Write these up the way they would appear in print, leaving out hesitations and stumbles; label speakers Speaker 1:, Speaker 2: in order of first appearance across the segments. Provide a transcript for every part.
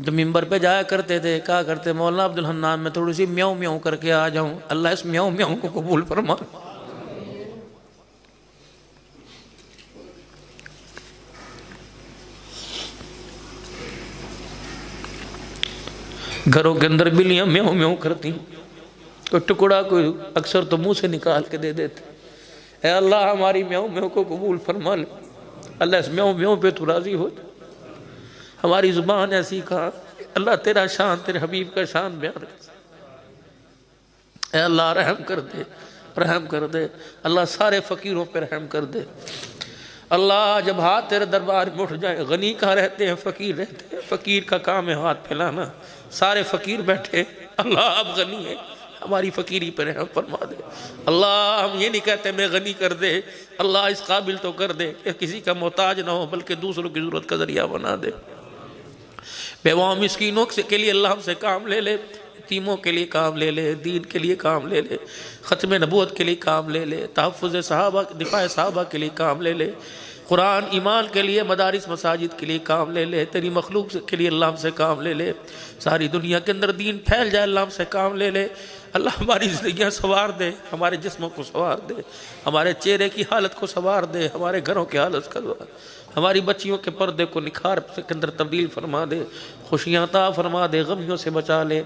Speaker 1: جو ممبر پہ جایا کرتے تھے کہا کرتے مولانا عبدالحنان میں تھوڑی سی میاؤں میاؤں کر کے آ جاؤں، اللہ اس میاؤں میاؤں کو قبول فرما۔ گھروں کے اندر بلیاں میاؤں میاؤں کرتی، کوئی ٹکڑا کوئی اکثر تو منہ سے نکال کے دے دیتے، اے اللہ ہماری میاؤں میاؤں کو قبول فرما لے، اللہ اس میاؤں میاؤں پہ تو راضی ہو جا۔ ہماری زبان ایسی کہا اللہ تیرا شان تیرے حبیب کا شان بیان کر، اے اللہ رحم کر دے، رحم کر دے، اللہ سارے فقیروں پہ رحم کر دے۔ اللہ جب ہاتھ تیرے دربار میں اٹھ جائے، غنی کہاں رہتے ہیں؟ فقیر رہتے ہیں، فقیر کا کام ہے ہاتھ پھیلانا، سارے فقیر بیٹھے، اللہ اب غنی ہے ہماری فقیری پر رحم فرما دے۔ اللہ ہم یہ نہیں کہتے میں غنی کر دے، اللہ اس قابل تو کر دے کہ کسی کا محتاج نہ ہو بلکہ دوسروں کی ضرورت کا ذریعہ بنا دے۔ بیواؤں مسکینوں کے لیے اللہ ہم سے کام لے لے، یتیموں کے لیے کام لے لے، دین کے لیے کام لے لے، ختم نبوت کے لیے کام لے لے، تحفظ صحابہ دفاع صحابہ کے لیے کام لے لے، قرآن ایمان کے لیے مدارس مساجد کے لیے کام لے لے، تیری مخلوق کے لیے اللہ ہم سے کام لے لے، ساری دنیا کے اندر دین پھیل جائے اللہ ہم سے کام لے لے۔ اللہ ہماری زندگیاں سنوار دے، ہمارے جسموں کو سنوار دے، ہمارے چہرے کی حالت کو سنوار دے، ہمارے گھروں کی حالت کو سنوار دے، ہماری بچیوں کے پردے کو نکھار کے اندر تبدیل فرما دے، خوشیاں عطا فرما دے، غمیوں سے بچا لے،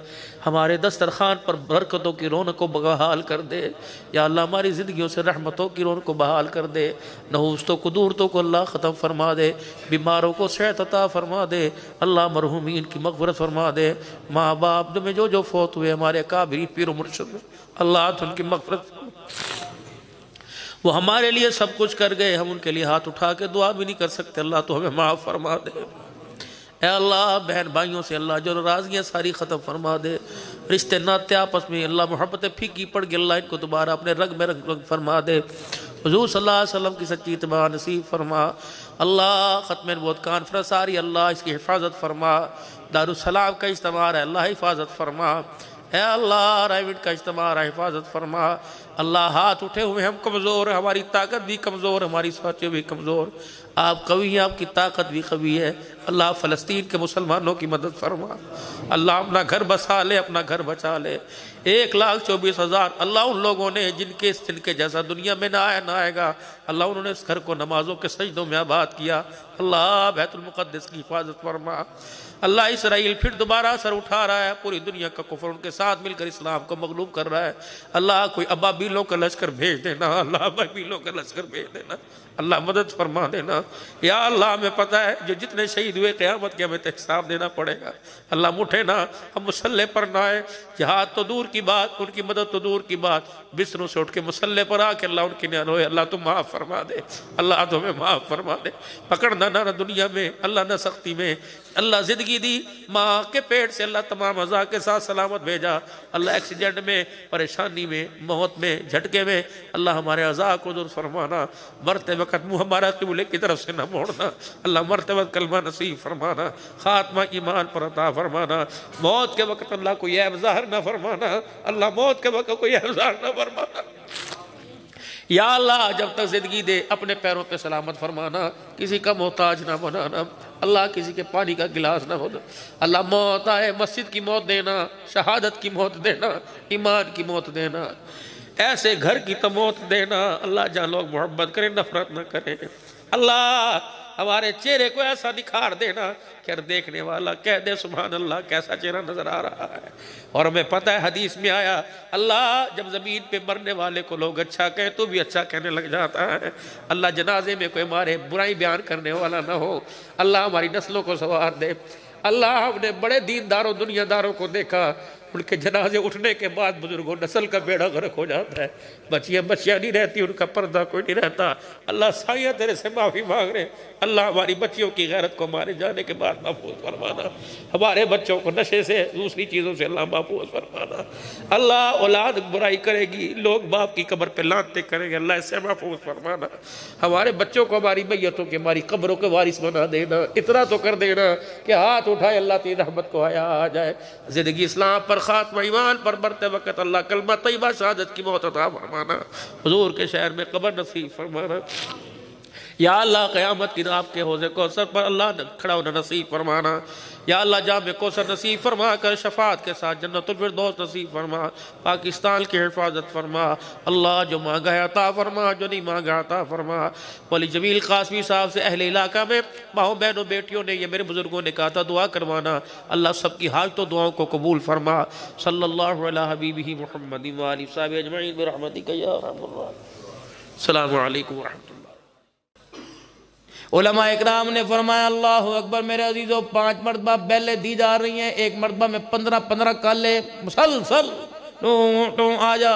Speaker 1: ہمارے دسترخوان پر برکتوں کی رونق کو بحال کر دے، یا اللہ ہماری زندگیوں سے رحمتوں کی رونق کو بحال کر دے، نحوستوں کو دورتوں کو اللہ ختم فرما دے، بیماروں کو صحت عطا فرما دے، اللہ مرحومین کی مغفرت فرما دے، ماں باپ میں جو فوت ہوئے ہمارے اکابرین پیر و مرشد میں اللہ تو ان کی مغفرت فرما، وہ ہمارے لیے سب کچھ کر گئے، ہم ان کے لیے ہاتھ اٹھا کے دعا بھی نہیں کر سکتے، اللہ تو ہمیں معاف فرما دے۔ اے اللہ بہن بھائیوں سے اللہ جو ناراضگیاں ساری ختم فرما دے، رشتے ناطے آپس میں اللہ محبتیں پھیکی پڑ گئی، اللہ ان کو دوبارہ اپنے رنگ میں رنگ فرما دے، حضور صلی اللہ علیہ وسلم کی سچی اتباع نصیب فرما، اللہ ختم نبوت کانفرنس ساری اللہ اس کی حفاظت فرما، دارالسلام کا اجتماع ہے اللہ حفاظت فرما، اے اللہ رائیوٹ کا اجتماع ہے حفاظت فرما، اللہ ہاتھ اٹھے ہوئے ہم کمزور ہیں، ہماری طاقت بھی کمزور، ہماری سوچیں بھی کمزور، آپ قوی ہیں، آپ کی طاقت بھی قوی ہے، اللہ فلسطین کے مسلمانوں کی مدد فرما، اللہ اپنا گھر بسا لے، اپنا گھر بچا لے، 1,24,000 اللہ ان لوگوں نے جن کے جیسا دنیا میں نہ آئے گا، اللہ انہوں نے اس گھر کو نمازوں کے سجدوں میں آباد کیا، اللہ بیت المقدس کی حفاظت فرما، اللہ اسرائیل پھر دوبارہ سر اٹھا رہا ہے، پوری دنیا کا کفر ان کے ساتھ مل کر اسلام کو مغلوب کر رہا ہے، اللہ کوئی ابابیلوں کا لشکر بھیج دینا، اللہ ابابیلوں کا لشکر بھیج دینا، اللہ مدد فرما دینا، یا اللہ ہمیں پتہ ہے جو جتنے شہید ہوئے قیامت کے ہمیں حساب دینا پڑے گا، اللہ مٹھے نہ، ہم مسلح پر نہ آئے، جہاد تو دور کی بات، ان کی مدد تو دور کی بات، بستروں سے اٹھ کے مسلح پر آ کے اللہ ان کی نہ روئے، اللہ تم معاف فرما دے، اللہ تمہیں معاف فرما دے، پکڑنا نہ دنیا میں، اللہ نہ سختی میں، اللہ زندگی دی، ماں کے پیٹ سے اللہ تمام اعضاء کے ساتھ سلامت بھیجا، اللہ ایکسیڈنٹ میں، پریشانی میں، موت میں، جھٹکے میں، اللہ ہمارے اعضاء کو دور فرمانا، مرتے وقت منہ ہمارا قبلے کی طرف سے نہ موڑنا، اللہ مرتے وقت کلمہ نصیب فرمانا، خاتمہ ایمان پر عطا فرمانا، موت کے وقت اللہ کوئی عیب ظاہر نہ فرمانا، اللہ موت کے وقت کوئی عیب ظاہر نہ فرمانا، یا اللہ جب تک زندگی دے اپنے پیروں پہ سلامت فرمانا، کسی کا محتاج نہ بنانا، اللہ کسی کے پانی کا گلاس نہ ہونا، اللہ موت آئے مسجد کی موت دینا، شہادت کی موت دینا، ایمان کی موت دینا، ایسے گھر کی تو موت دینا، اللہ جہاں لوگ محبت کریں نفرت نہ کریں، اللہ ہمارے چہرے کو ایسا نکھار دینا کہ ہر دیکھنے والا کہہ دے سبحان اللہ کیسا چہرہ نظر آ رہا ہے، اور ہمیں پتہ ہے حدیث میں آیا اللہ جب زمین پہ مرنے والے کو لوگ اچھا کہیں تو بھی اچھا کہنے لگ جاتا ہے، اللہ جنازے میں کوئی ہمارے برائی بیان کرنے والا نہ ہو، اللہ ہماری نسلوں کو سنوار دے، اللہ ہم نے بڑے دینداروں دنیا داروں کو دیکھا، ان کے جنازے اٹھنے کے بعد بزرگوں نسل کا بیڑا غرق ہو جاتا ہے، بچیاں نہیں رہتی، ان کا پردہ کوئی نہیں رہتا، اللہ سائیاں تیرے سے معافی مانگ رہے، اللہ ہماری بچیوں کی غیرت کو مارے جانے کے بعد محفوظ فرمانا، ہمارے بچوں کو نشے سے دوسری چیزوں سے اللہ محفوظ فرمانا، اللہ اولاد برائی کرے گی، لوگ باپ کی قبر پہ لانتے کریں گے، اللہ اس سے محفوظ فرمانا، ہمارے بچوں کو ہماری میتوں کے ہماری قبروں کے وارث بنا دینا، اتنا تو کر دینا کہ ہاتھ اٹھائے اللہ تیری رحمت کو آیا آ جائے، زندگی اسلام پر خاتمہ ایمان پر مرتے وقت اللہ کلمہ طیبہ شہادت کی موت عطا فرمانا، حضور کے شہر میں قبر نصیب فرمانا، یا اللہ قیامت کی آپ کے حوض کوثر پر اللہ کھڑا ہونا نصیب فرمانا. یا اللہ جام کوثر نصیب فرما کر شفاعت کے ساتھ جنت الفردوس نصیب فرما. پاکستان کی حفاظت فرما. اللہ جو مانگا ہے عطا فرما، جو نہیں مانگا عطا فرما. مولی جمیل قاسمی صاحب سے اہل علاقہ میں ماؤں بہنوں بیٹیوں نے، یہ میرے بزرگوں نے کہا تھا دعا کروانا. اللہ سب کی حاجت و دعاؤں کو قبول فرما. صلی اللہ علی حبیبہ محمد و آلہ وصحبہ اجمعین برحمتک یا ارحم الراحمین. السلام علیکم ورحمۃ اللہ. علماء اکرام نے فرمایا اللہ اکبر. میرے عزیزو 5 مرتبہ بیلیں دی جا رہی ہیں، ایک مرتبہ میں 15 کالے مسلسل آ جا.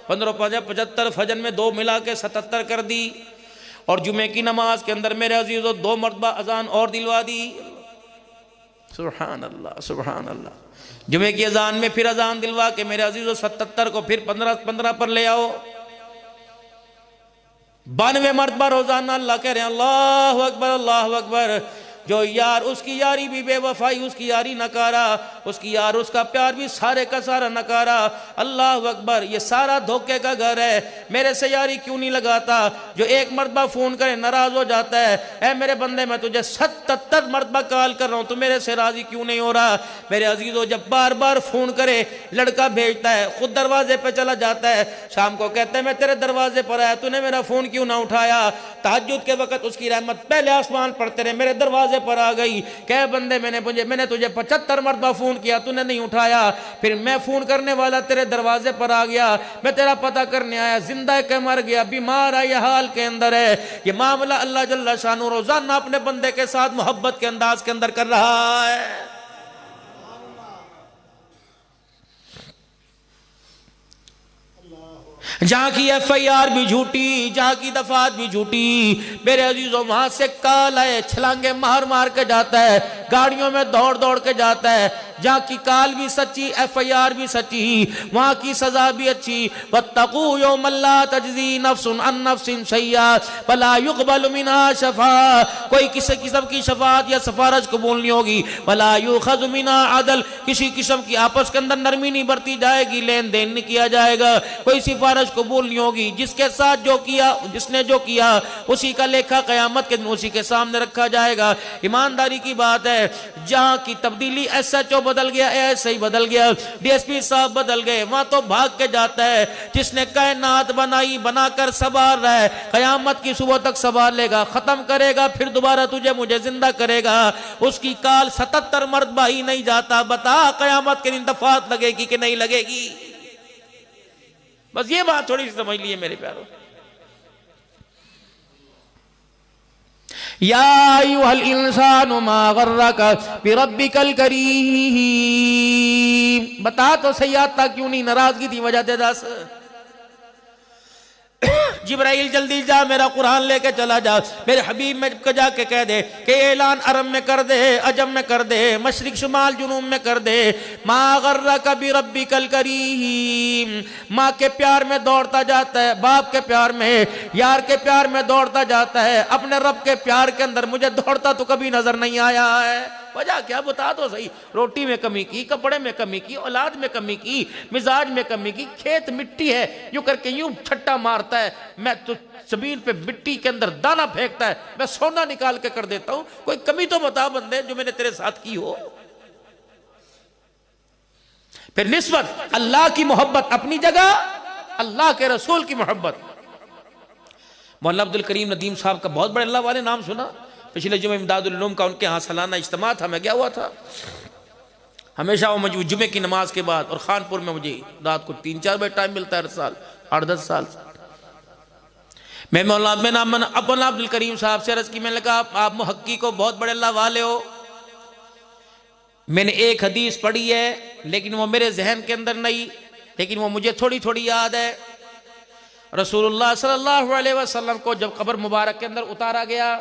Speaker 1: 15 75 فجر میں 2 ملا کے 77 کر دی. اور جمعے کی نماز کے اندر میرے عزیزو 2 مرتبہ اذان اور دلوا دی. سبحان اللہ سبحان اللہ. جمعے کی اذان میں پھر اذان دلوا کے میرے عزیزو 77 کو پھر 15 پر لے آؤ. 92 مرتبہ روزانہ اللہ کہہ رہے ہیں اللہ اکبر اللہ اکبر. جو یار اس کی یاری بھی بے وفائی، اس کی یاری نکارا، اس کی یار اس کا پیار بھی سارے کا سارا نکارا. اللہ اکبر. یہ سارا دھوکے کا گھر ہے. میرے سے یاری کیوں نہیں لگاتا؟ جو ایک مرتبہ فون کرے ناراض ہو جاتا ہے. اے میرے بندے میں تجھے 77 مرتبہ کال کر رہا ہوں، تو میرے سے راضی کیوں نہیں ہو رہا؟ میرے عزیزو جب بار بار فون کرے، لڑکا بھیجتا ہے، خود دروازے پہ چلا جاتا ہے، شام کو کہتا ہے میں تیرے دروازے پر آیا، تو نے میرا فون کیوں نہ اٹھایا؟ تہجد کے وقت اس کی رحمت پہلے آسمان پڑھتے رہے، میرے دروازے پر آ گئی کہ بندے میں نے تجھے 75 مرتبہ فون کیا، تو نے نہیں اٹھایا. پھر میں فون کرنے والا تیرے دروازے پر آ گیا، میں تیرا پتہ کرنے آیا، زندہ ہے کہ مر گیا، بیمار ہے یہ حال کے اندر ہے. یہ معاملہ اللہ جل شانہ روزانہ اپنے بندے کے ساتھ محبت کے انداز کے اندر کر رہا ہے. جہاں کی ایف آئی آر بھی جھوٹی، جہاں کی دفعات بھی جھوٹی. میرے عزیزوں وہاں سے کال ہے، چھلانگے مار مار کے جاتا ہے، گاڑیوں میں دوڑ دوڑ کے جاتا ہے. جہاں کی کال بھی سچی، ایف آئی آر بھی سچی، وہاں کی سزا بھی اچھی. وَاتَّقُوا يَوْمًا لَا تَجْزِي نَفْسٌ عَن نَفْسٍ شَيْئًا وَلَا يُقْبَلُ مِنْهَا شَفَاعَةٌ. کوئی کسی قسم کی شفاعت یا سفارش قبول نہیں ہوگی. وَلَا يُؤْخَذُ مِنْهَا عَدْلٌ. کسی قسم کی آپس کے اندر نرمی نہیں برتی جائے گی، لین دین نہیں کیا جائے گا. کوئی سفارش قبول نہیں ہوگی. جس کے ساتھ جو کیا، جس نے جو کیا، اسی کا لیکھا قیامت کے دن اسی کے سامنے رکھا جائے گا. ایمانداری کی بات ہے. جہاں کی تبدیلی ایس ایچ او بدل گیا، ایسے ہی بدل گیا، ڈی ایس پی صاحب بدل گئے، وہاں تو بھاگ کے جاتا ہے. جس نے کائنات بنائی، بنا کر سنبھال رہا ہے، قیامت کی صبح تک سنبھال لے گا، ختم کرے گا، پھر دوبارہ تجھے مجھے زندہ کرے گا. اس کی کال 77 مرتبہ ہی نہیں جاتا. بتا قیامت کے دن دفعات لگے گی کہ نہیں لگے گی؟ بس یہ بات تھوڑی سی سمجھ لیے میرے پیاروں. یا ایھا الانسان ما غرک بربک الکریم. بتا تو صحیح آتا کیوں نہیں ناراضگی تھی وجہ دے دس. جبرائیل جلدی جا میرا قرآن لے کے چلا جا، میرے حبیب میں جا کے کہہ دے کہ اعلان عرب میں کر دے، عجم میں کر دے، مشرق شمال جنوب میں کر دے. ما غرک بربک الکریم. ماں کے پیار میں دوڑتا جاتا ہے، باپ کے پیار میں، یار کے پیار میں دوڑتا جاتا ہے، اپنے رب کے پیار کے اندر مجھے دوڑتا تو کبھی نظر نہیں آیا ہے. وجہ کیا بتا تو صحیح. روٹی میں کمی کی، کپڑے میں کمی کی، اولاد میں کمی کی، مزاج میں کمی کی. کھیت مٹی ہے، یوں کر کے یوں چھٹا مارتا ہے، میں تو زمین پہ مٹی کے اندر دانا پھینکتا ہے، میں سونا نکال کے کر دیتا ہوں. کوئی کمی تو بتا بندے جو میں نے تیرے ساتھ کی ہو. پھر نسبت اللہ کی محبت اپنی جگہ، اللہ کے رسول کی محبت. مولانا عبدالکریم ندیم صاحب کا بہت بڑے اللہ والے نام سنا. پچھلے جمعہ امداد العلوم کا ان کے ہاں سالانہ اجتماع تھا، میں گیا ہوا تھا. ہمیشہ وہ مجھے جمعے کی نماز کے بعد، اور خانپور میں مجھے رات کو 3-4 بجے ٹائم ملتا ہے ہر سال 8-10 سال سے. میں مولانا عبدالکریم صاحب سے عرض کی، میں نے کہا آپ محققی کو بہت بڑے اللہ والے ہو. میں نے ایک حدیث پڑھی ہے لیکن وہ میرے ذہن کے اندر نہیں، لیکن وہ مجھے تھوڑی تھوڑی یاد ہے. رسول اللہ صلی اللہ علیہ وسلم کو جب قبر مبارک کے اندر اتارا گیا،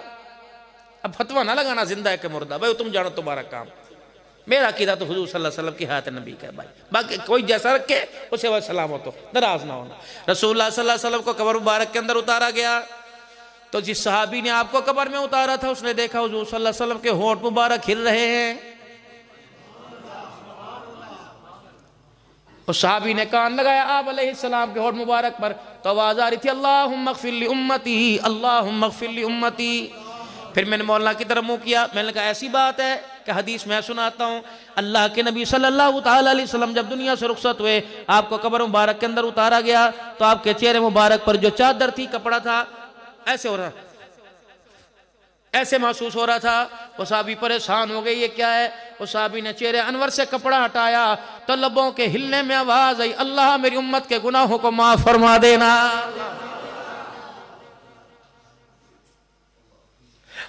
Speaker 1: اب فتویٰ نہ لگانا زندہ ہے کہ مردہ، بھائی تم جانو تمہارا کام. میرا عقیدہ تو حضور صلی اللہ علیہ وسلم کی حیات نبی کا ہے بھائی، باقی کوئی جیسا رکھے اسے وہ سلامت ہو، ناراض نہ ہونا. رسول اللہ صلی اللہ علیہ وسلم کو قبر مبارک کے اندر اتارا گیا تو جس صحابی نے آپ کو قبر میں اتارا تھا اس نے دیکھا حضور صلی اللہ علیہ وسلم کے ہونٹ مبارک ہل رہے ہیں. اس صحابی نے کان لگایا آپ علیہ السلام کے ہونٹ مبارک پر، تو آواز آ رہی تھی اللہم اغفر لی امتی، اللہم اغفر لی امتی۔ پھر میں نے مولانا کی طرف منہ کیا، میں نے کہا ایسی بات ہے کہ حدیث میں سناتا ہوں، اللہ کے نبی صلی اللہ تعالیٰ علیہ وسلم جب دنیا سے رخصت ہوئے، آپ کو قبر مبارک کے اندر اتارا گیا، تو آپ کے چہرے مبارک پر جو چادر تھی، کپڑا تھا، ایسے ہو رہا، ایسے محسوس ہو رہا تھا۔ وہ صحابی پریشان ہو گئے، یہ کیا ہے؟ وہ صحابی نے چہرے انور سے کپڑا ہٹایا تو لبوں کے ہلنے میں آواز آئی، اللہ میری امت کے گناہوں کو معاف فرما دینا۔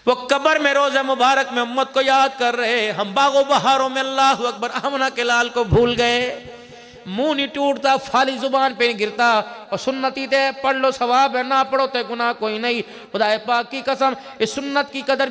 Speaker 1: وہ قبر میں روزہ مبارک میں امت کو یاد کر رہے، ہم باغ و بہاروں میں اللہ اکبر آمنہ کے لال کو بھول گئے، منہ نہیں ٹوٹتا، فالی زبان پہ نہیں گرتا، اور سنتی تے پڑھ لو ثواب ہے، نہ پڑھو تے گناہ کوئی نہیں۔ خدا پاک کی قسم، اس سنت کی قدر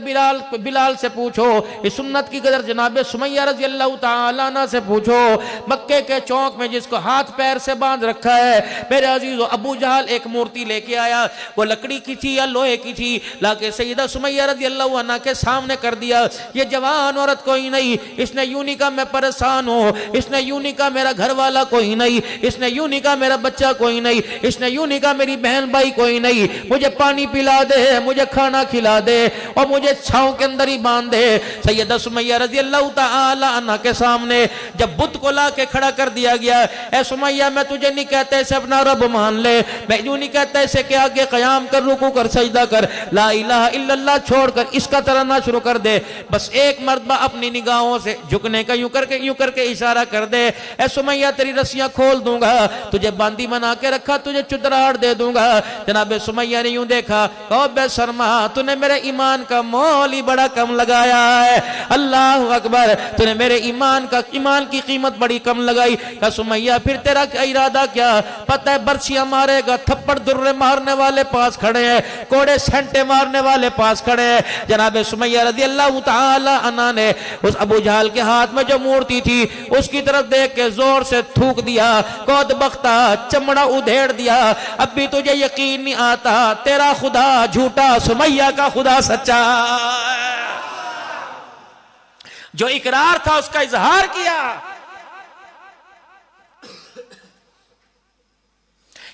Speaker 1: بلال سے پوچھو، اس سنت کی قدر جناب سمیہ رضی اللہ تعالیٰ عنہ سے پوچھو۔ مکے کے چوک میں جس کو ہاتھ پیر سے باندھ رکھا ہے، میرے عزیزو، ابو جہل ایک مورتی لے کے آیا، وہ لکڑی کی تھی یا لوہے کی تھی، لاکے سیدہ سمیہ رضی اللہ عنہ کے سامنے کر دیا۔ یہ جوان عورت کوئی نہیں، اس نے یوں نہیں کہا میں پریشان ہوں، اس نے یوں نہیں کہا میرا گھر والا کوئی نہیں، اس نے یوں نہیں کہا میرا بچہ کوئی نہیں، اس نے یوں نہیں کہا میری بہن بھائی کوئی نہیں، مجھے پانی پلا دے، مجھے کھانا کھلا دے، اور مجھے چھاؤں کے اندر ہی باندھ دے۔ سیدہ سمیہ رضی اللہ تعالی عنہ کے سامنے جب بت کو لا کے کھڑا کر دیا گیا، اے سمیہ میں تجھے نہیں کہتا اسے اپنا رب مان لے، میں یوں نہیں کہتا اسے کہ آگے قیام کر، رکوع کر، سجدہ کر، لا الہ الا اللہ چھوڑ کر اس کا ترانہ شروع کر دے، بس ایک مرتبہ اپنی نگاہوں سے جھکنے کا یوں کر کے اشارہ کر دے، اے سمیہ تیری رسیاں کھول دوں گا، تجھے باندی بنا کے رکھا، تجھے چدراہٹ دے دوں گا۔ جناب سمیہ نے یوں دیکھا، کہو بے شرما، تو نے میرے ایمان کا مول ہی بڑا کم لگایا ہے، اللہ اکبر، تو نے میرے ایمان کی قیمت بڑی کم لگائی۔ کہا سمیہ پھر تیرا کیا ارادہ کیا؟ پتہ ہے برچیاں مارے گا، تھپڑ درے مارنے والے پاس کھڑے ہیں، کوڑے سینٹے مارنے والے پاس کھڑے ہیں۔ جناب سمیہ رضی اللہ تعالی عنہ نے اس ابو جہل کے ہاتھ میں جو مورتی تھی اس کی طرف دیکھ کے زور سے تھوک دیا، کود بختہ، چمڑا ادھیڑ دیا، اب بھی تجھے یقین نہیں آتا تیرا خدا جھوٹا، سمیہ کا خدا سچا۔ جو اقرار تھا اس کا اظہار کیا۔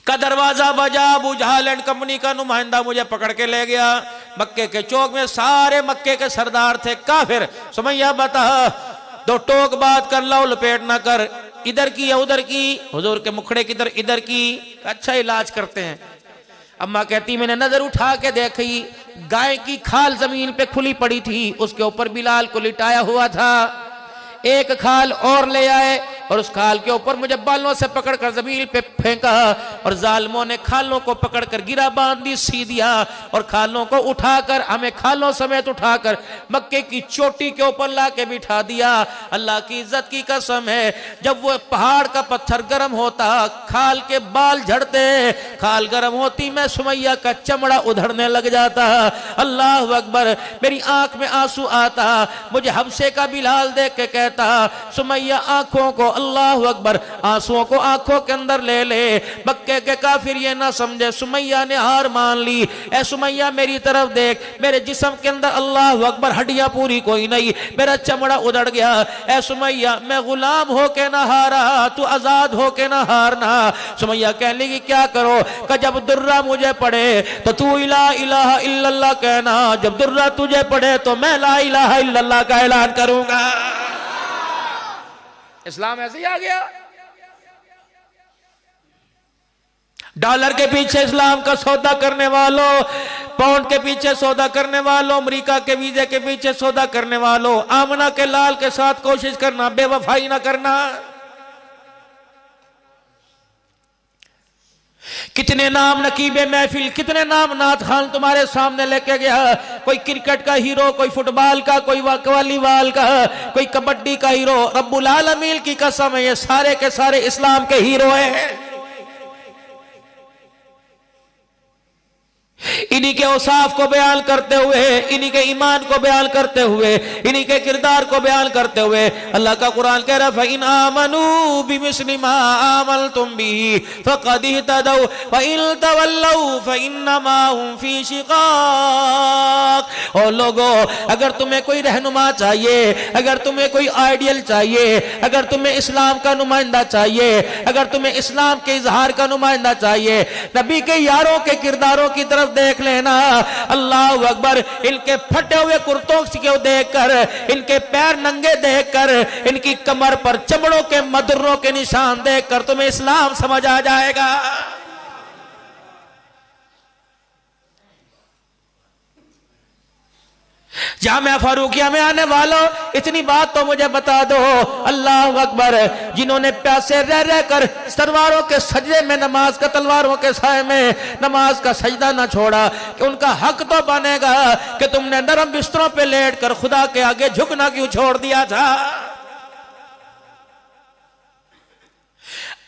Speaker 1: کا دروازہ بجا، ابو جہل اینڈ کمپنی کا نمائندہ مجھے پکڑ کے لے گیا، مکے کے چوک میں سارے مکے کے سردار تھے کافر، سمیہ بتا، دو ٹوک بات کر، لاؤ لپیٹ نہ کر، ادھر کی یا ادھر کی، حضور کے مکھڑے کی طرح ادھر کی، اچھا علاج کرتے ہیں۔ اماں کہتی میں نے نظر اٹھا کے دیکھی، گائے کی کھال زمین پہ کھلی پڑی تھی، اس کے اوپر بلال کو لٹایا ہوا تھا، ایک کھال اور لے آئے اور اس کھال کے اوپر مجھے بالوں سے پکڑ کر زمین پہ پھینکا، اور ظالموں نے کھالوں کو پکڑ کر گرا باندھی سی دیا، اور کھالوں کو اٹھا کر ہمیں کھالوں سمیت اٹھا کر مکے کی چوٹی کے اوپر لا کے بٹھا دیا۔ اللہ کی عزت کی قسم ہے، جب وہ پہاڑ کا پتھر گرم ہوتا، کھال کے بال جھڑتے، کھال گرم ہوتی، میں سمیہ کا چمڑا ادھڑنے لگ جاتا، اللہ اکبر، میری آنکھ میں آنسو آتا، مجھے حبشے کا بلال دیکھ کے کہتا سمیہ آنکھوں کو، اللہ اکبر، آنسووں کو آنکھوں کے اندر لے لے۔ مکے کے کافر یہ نہ سمجھے سمیہ نے ہار مان لی، اے سمیہ میری طرف دیکھ، میرے جسم کے اندر اللہ اکبر ہڈیاں پوری کوئی نہیں، میرا چمڑا ادھڑ گیا، اے سمیہ میں غلام ہو کے نہ ہارا، تو آزاد ہو کے نہ ہارنا۔ سمیہ کہنے لگی کیا کرو؟ کہ جب درہ مجھے پڑے تو تو لا الہ الا اللہ کہنا، جب درہ تجھے پڑے تو میں لا الہ الا اللہ کا اعلان کروں گا۔ اسلام ایسے ہی آ گیا، ڈالر کے پیچھے اسلام کا سودا کرنے والوں، پاؤنڈ کے پیچھے سودا کرنے والوں، امریکہ کے ویزے کے پیچھے سودا کرنے والوں، آمنہ کے لال کے ساتھ کوشش کرنا، بے وفائی نہ کرنا۔ کتنے نام نقیب محفل، کتنے نام نعت خان تمہارے سامنے لے کے گیا، کوئی کرکٹ کا ہیرو، کوئی فٹ بال کا، کوئی والی بال کا، کوئی کبڈی کا ہیرو، رب العالمین کی قسم ہے یہ سارے کے سارے اسلام کے ہیرو ہیں۔ انہی کے اوصاف کو بیان کرتے ہوئے، انہی کے ایمان کو بیان کرتے ہوئے، انہی کے کردار کو بیان کرتے ہوئے اللہ کا قرآن کہہ رہا فَإِنْ آمَنُوا بِمِثْلِ مَا آمَنْتُمْ بِهِ فَقَدِ اهْتَدَوْا وَإِنْ تَوَلَّوْا فَإِنَّمَا هُمْ فِي شِقَاقٍ۔ اور لوگو اگر تمہیں کوئی رہنما چاہیے، اگر تمہیں کوئی آئیڈیل چاہیے، اگر تمہیں اسلام کا نمائندہ چاہیے، اگر تمہیں اسلام کے اظہار کا نمائندہ چاہیے، نبی کے یاروں کے کرداروں کی طرف دیکھ لینا۔ اللہ اکبر، ان کے پھٹے ہوئے کرتوں کو دیکھ کر، ان کے پیر ننگے دیکھ کر، ان کی کمر پر چمڑوں کے مدروں کے نشان دیکھ کر تمہیں اسلام سمجھ آ جائے گا۔ جامعہ فاروقیہ میں آنے والوں اتنی بات تو مجھے بتا دو، اللہ اکبر، جنہوں نے پیاسے رہ رہ کر تلواروں کے سجدے میں نماز کا، تلواروں کے سائے میں نماز کا سجدہ نہ چھوڑا، کہ ان کا حق تو بنے گا کہ تم نے نرم بستروں پہ لیٹ کر خدا کے آگے جھکنا کیوں چھوڑ دیا تھا؟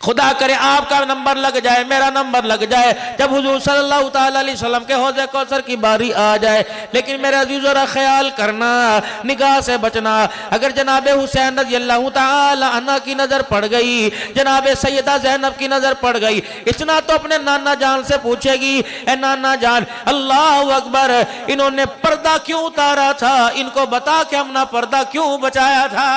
Speaker 1: خدا کرے آپ کا نمبر لگ جائے، میرا نمبر لگ جائے، جب حضور صلی اللہ تعالیٰ علیہ وسلم کے حوض کوثر کی باری آ جائے۔ لیکن میرے عزیز ذرا خیال کرنا، نگاہ سے بچنا، اگر جناب حسین رضی اللہ تعالیٰ عنہ کی نظر پڑ گئی، جناب سیدہ زینب کی نظر پڑ گئی، اتنا تو اپنے نانا جان سے پوچھے گی، اے نانا جان، اللہ اکبر، انہوں نے پردہ کیوں اتارا تھا؟ ان کو بتا کہ ہم نے پردہ کیوں بچایا تھا؟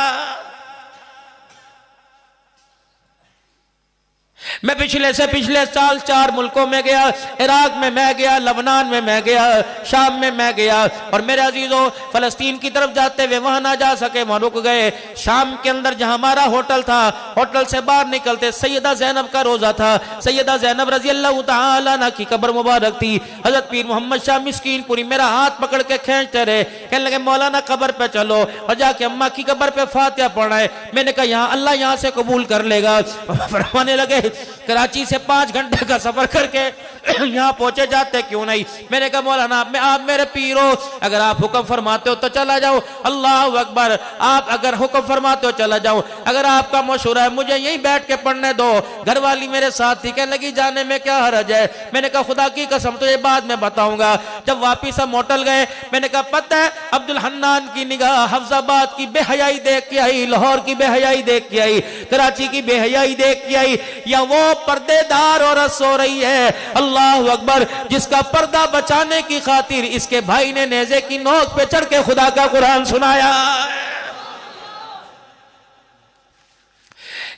Speaker 1: میں پچھلے سے پچھلے سال 4 ملکوں میں گیا، عراق میں میں گیا، لبنان میں میں گیا، شام میں میں گیا، اور میرے عزیزوں فلسطین کی طرف جاتے ہوئے وہاں نہ جا سکے، وہاں رک گئے۔ شام کے اندر جہاں ہمارا ہوٹل تھا، ہوٹل سے باہر نکلتے سیدہ زینب کا روزہ تھا، سیدہ زینب رضی اللہ تعالیٰ عنہ کی قبر مبارک تھی۔ حضرت پیر محمد شاہ مسکین پوری میرا ہاتھ پکڑ کے کھینچتے رہے، کہنے لگے مولانا قبر پہ چلو اور جا کے اماں کی قبر پہ فاتحہ پڑھائے۔ میں نے کہا یہاں اللہ یہاں سے قبول کر لے گا۔ فرمانے لگے کراچی سے 5 گھنٹے کا سفر کر کے یہاں پہنچے جاتے کیوں نہیں؟ میں نے کہا مولانا آپ میرے پیر ہو، اگر آپ حکم فرماتے ہو تو چلا جاؤ۔ اللہ اکبر، آپ اگر حکم فرماتے ہو چلا جاؤ، اگر آپ کا مشورہ ہے مجھے یہیں بیٹھ کے پڑھنے دو۔ گھر والی میرے ساتھ تھی، کہنے لگی جانے میں کیا حرج ہے؟ میں نے کہا خدا کی قسم تو یہ بعد میں بتاؤں گا۔ جب واپس ہم ہوٹل گئے، میں نے کہا پتہ ہے عبدالحنان کی نگاہ حفظ آباد کی بے حیائی دیکھ کے آئی، لاہور کی بے حیائی دیکھ کے آئی، کراچی کی بے حیائی دیکھ کے آئی، یا وہ پردے دار عورت سو رہی ہے اللہ اکبر جس کا پردہ بچانے کی خاطر اس کے بھائی نے نیزے کی نوک پہ چڑھ کے خدا کا قرآن سنایا۔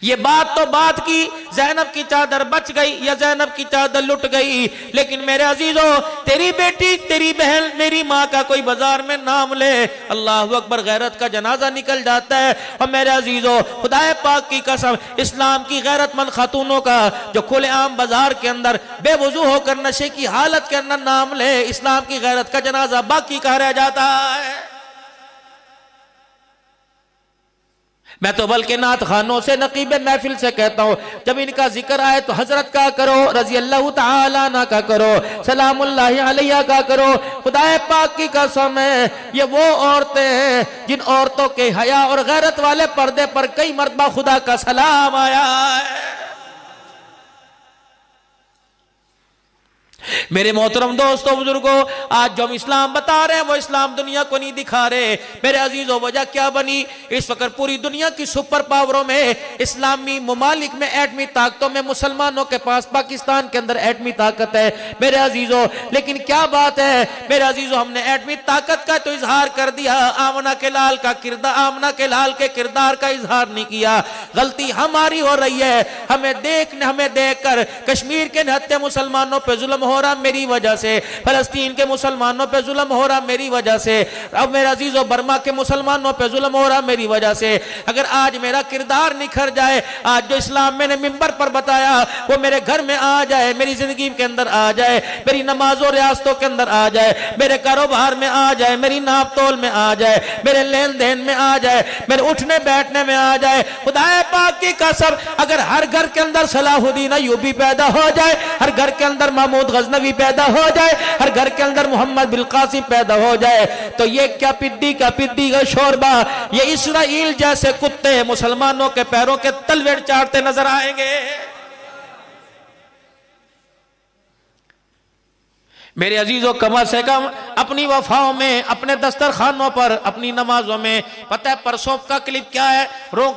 Speaker 1: یہ بات تو بات کی، زینب کی چادر بچ گئی یا زینب کی چادر لٹ گئی، لیکن میرے عزیزوں تیری بیٹی، تیری بہن، میری ماں کا کوئی بازار میں نام لے، اللہ اکبر، غیرت کا جنازہ نکل جاتا ہے۔ اور میرے عزیزوں خدا پاک کی قسم، اسلام کی غیرت مند خاتونوں کا جو کھلے عام بازار کے اندر بے وضو ہو کر نشے کی حالت کے اندر نام لے، اسلام کی غیرت کا جنازہ باقی کہاں رہ جاتا ہے؟ میں تو بلکہ نعت خانوں سے، نقیب محفل سے کہتا ہوں، جب ان کا ذکر آئے تو حضرت کا کرو، رضی اللہ تعالیٰ عنہ کا کرو، سلام اللہ علیہ کا کرو۔ خدا پاک کی قسم ہے یہ وہ عورتیں ہیں جن عورتوں کے حیا اور غیرت والے پردے پر کئی مرتبہ خدا کا سلام آیا ہے۔ میرے محترم دوستوں بزرگوں، آج جو ہم اسلام بتا رہے ہیں وہ اسلام دنیا کو نہیں دکھا رہے۔ میرے عزیزوں وجہ کیا بنی؟ اس وقت پوری دنیا کی سپر پاوروں میں، اسلامی ممالک میں، ایٹمی طاقتوں میں مسلمانوں کے پاس پاکستان کے اندر ایٹمی طاقت ہے میرے عزیزوں، لیکن کیا بات ہے میرے عزیزوں، ہم نے ایٹمی طاقت کا تو اظہار کر دیا، آمنہ کے لال کے کردار کا اظہار نہیں کیا۔ غلطی ہماری ہو رہی ہے، ہمیں دیکھ کر کشمیر کے نہتے مسلمانوں پہ ظلم ہو رہا میری وجہ سے، فلسطین کے مسلمانوں پہ ظلم ہو رہا میری وجہ سے، اب میرے عزیزو برما کے مسلمانوں پہ ظلم ہو رہا میری وجہ سے۔ اگر آج میرا کردار نکھر جائے، آج جو اسلام میں نے منبر پر بتایا وہ میرے گھر میں آ جائے، میری زندگی کے اندر آ جائے، میری نماز و ریاستوں کے اندر آ جائے، میرے کاروبار میں آ جائے، میری ناپ تول میں آ جائے، میرے لین دین میں آ جائے، میرے اٹھنے بیٹھنے میں آ جائے، خدا پاک کی قسم اگر ہر گھر کے اندر صلاح الدین ایوبی پیدا ہو جائے، ہر گھر کے اندر محمود غزنوی پیدا ہو جائے، ہر گھر کے اندر محمد بالقاسم پیدا ہو جائے، تو یہ کیا پڈی کا شوربہ، یہ اسرائیل جیسے کتے مسلمانوں کے پیروں کے تلویڑ چاڑتے نظر آئیں گے۔ میرے عزیزوں کم سے کم اپنی وفاؤں میں، اپنے دسترخوانوں پر، اپنی نمازوں میں، پتہ ہے پرسوں کا کلپ کیا ہے،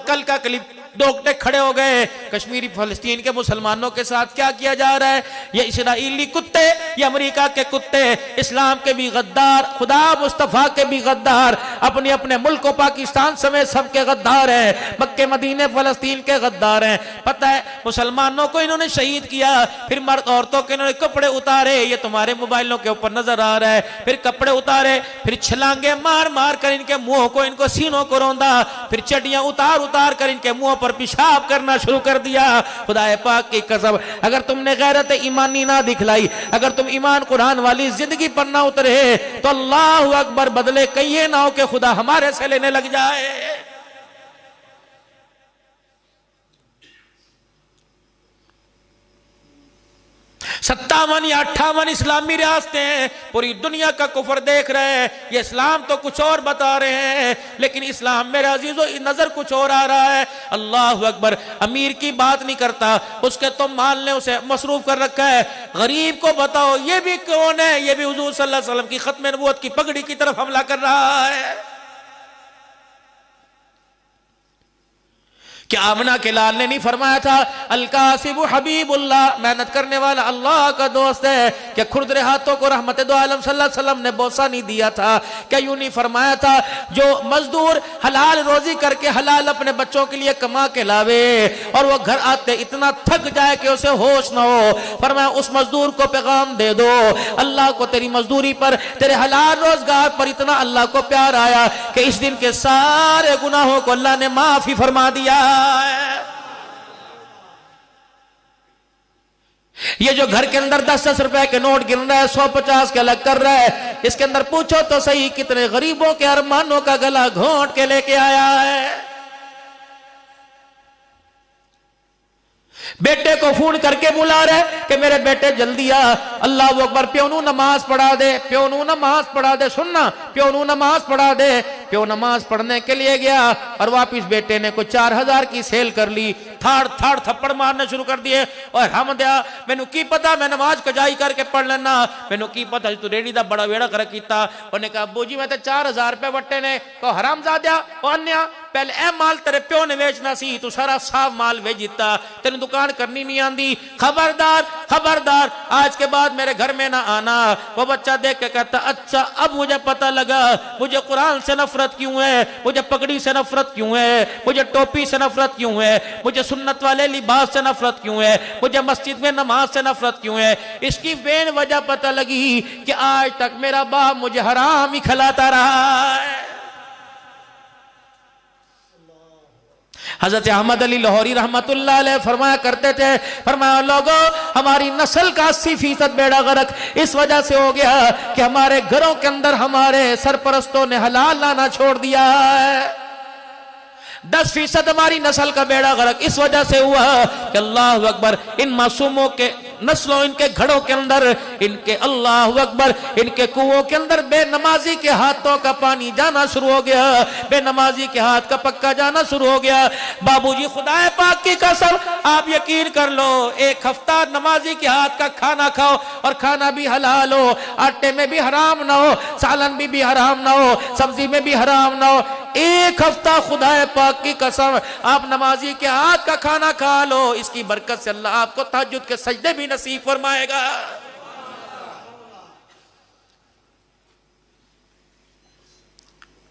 Speaker 1: کل کا کلپ ڈوکٹے کھڑے ہو گئے، کشمیری فلسطین کے مسلمانوں کے ساتھ کیا کیا جا رہا ہے، یہ اسرائیلی کتے، یہ امریکہ کے کتے، اسلام کے بھی غدار، خدا مصطفیٰ کے بھی غدار، اپنے ملک و پاکستان سمیت سب کے غدار ہیں، مکہ مدینے فلسطین کے غدار ہیں۔ پتہ ہے مسلمانوں کو انہوں نے شہید کیا، پھر مرد عورتوں کے انہوں نے کپڑے اتارے، یہ تمہارے موبائلوں کے اوپر نظر آ رہا ہے، پھر کپڑے اتارے، پھر چھلانگے مار مار کر ان کے منہوں کو، ان کو سینوں کو روندا، پھر چڈیاں اتار کر ان کے منہوں پر پیشاب کرنا شروع کر دیا۔ خدا پاک کی قسم، اگر تم نے غیرت ایمانی نہ دکھلائی، اگر تم ایمان قرآن والی زندگی پر نہ اترے، تو اللہ اکبر بدلے کہیے نہ ہو کہ خدا ہمارے سے لینے لگ جائے۔ 57 یا 58 اسلامی ریاستیں ہیں، پوری دنیا کا کفر دیکھ رہے ہیں، یہ اسلام تو کچھ اور بتا رہے ہیں، لیکن اسلام میرے عزیزو نظر کچھ اور آ رہا ہے۔ اللہ اکبر، امیر کی بات نہیں کرتا، اس کے تم مال نے اسے مصروف کر رکھا ہے، غریب کو بتاؤ یہ بھی کون ہے، یہ بھی حضور صلی اللہ علیہ وسلم کی ختم نبوت کی پگڑی کی طرف حملہ کر رہا ہے۔ کیا آمنہ کے لال نے نہیں فرمایا تھا القاسب حبیب اللہ، محنت کرنے والا اللہ کا دوست ہے؟ کیا کھردرے ہاتھوں کو رحمت دو عالم صلی اللہ علیہ وسلم نے بوسہ نہیں دیا تھا؟ کیا یوں نہیں فرمایا تھا جو مزدور حلال روزی کر کے حلال اپنے بچوں کے لیے کما کے لاوے اور وہ گھر آتے اتنا تھک جائے کہ اسے ہوش نہ ہو، فرمایا اس مزدور کو پیغام دے دو، اللہ کو تیری مزدوری پر، تیرے حلال روزگار پر اتنا اللہ کو پیار آیا کہ اس دن کے سارے گناہوں کو اللہ نے معافی فرما دیا۔ یہ جو گھر کے اندر 10 روپے کے نوٹ گن رہا ہے، 150 کے الگ کر رہا ہے، اس کے اندر پوچھو تو صحیح کتنے غریبوں کے ارمانوں کا گلا گھونٹ کے لے کے آیا ہے۔ بیٹے کو فون کر کے بلا رہے کہ میرے بیٹے جلدی آ، اللہ اکبر، پیونو نماز پڑھا دے، پیونو نماز پڑھا دے، سننا، پیونو نماز پڑھا دے۔ پیو نماز پڑھنے کے لیے گیا اور واپس بیٹے نے کوئی 4000 کی سیل کر لی، تھاڑ تھپڑ مارنے شروع کر دیے، اور ہم دیا مینو کی پتا میں نماز کجائی کر کے پڑھ لینا، مینو کی پتا تو ریڈی دا بڑا ویڑا کر کیتا۔ انہوں نے کہا ابو جی میں تے 4000 روپے وٹے نے، کہو حرام زادیا پانیا، پہلے اے مال تیرے پیو نے ویچنا سی، تو سارا صاف مال ویچ جیتا، تیرے دکان کرنی نہیں آندی، خبردار خبردار آج کے بعد میرے گھر میں نہ آنا۔ وہ بچہ دیکھ کے کہتا اچھا اب مجھے پتہ لگا مجھے قرآن سے نفرت کیوں ہے، مجھے پگڑی سے نفرت کیوں ہے، مجھے ٹوپی سے نفرت کیوں ہے، مجھے سنت والے لباس سے نفرت کیوں ہے، مجھے مسجد میں نماز سے نفرت کیوں ہے۔ اس کی بین وجہ پتہ لگی کہ آج تک میرا باپ مجھے حرام ہی کھلاتا رہا ہے۔ حضرت احمد علی لاہوری رحمت اللہ علیہ فرمایا کرتے تھے، فرمایا لوگوں ہماری نسل کا 80% بیڑا غرق اس وجہ سے ہو گیا کہ ہمارے گھروں کے اندر ہمارے سرپرستوں نے حلال لانا چھوڑ دیا ہے۔ 10% ہماری نسل کا بیڑا غرق اس وجہ سے ہوا کہ اللہ اکبر ان معصوموں کے نسلوں، ان کے گھڑوں کے اندر، ان کے اللہ اکبر ان کے کنووں کے اندر بے نمازی کے ہاتھوں کا پانی جانا شروع ہو گیا، بے نمازی کے ہاتھ کا پکا جانا شروع ہو گیا۔ بابو جی خدا پاک کی قسم آپ یقین کر لو، ایک ہفتہ نمازی کے ہاتھ کا کھانا کھاؤ اور کھانا بھی حلال ہو، آٹے میں بھی حرام نہ ہو، سالن بھی حرام نہ ہو، سبزی میں بھی حرام نہ ہو، ایک ہفتہ خدا پاک کی قسم آپ نمازی کے ہاتھ کا کھانا کھا لو، اس کی برکت سے اللہ آپ کو تہجد کے سجدے بھی نصیب فرمائے گا۔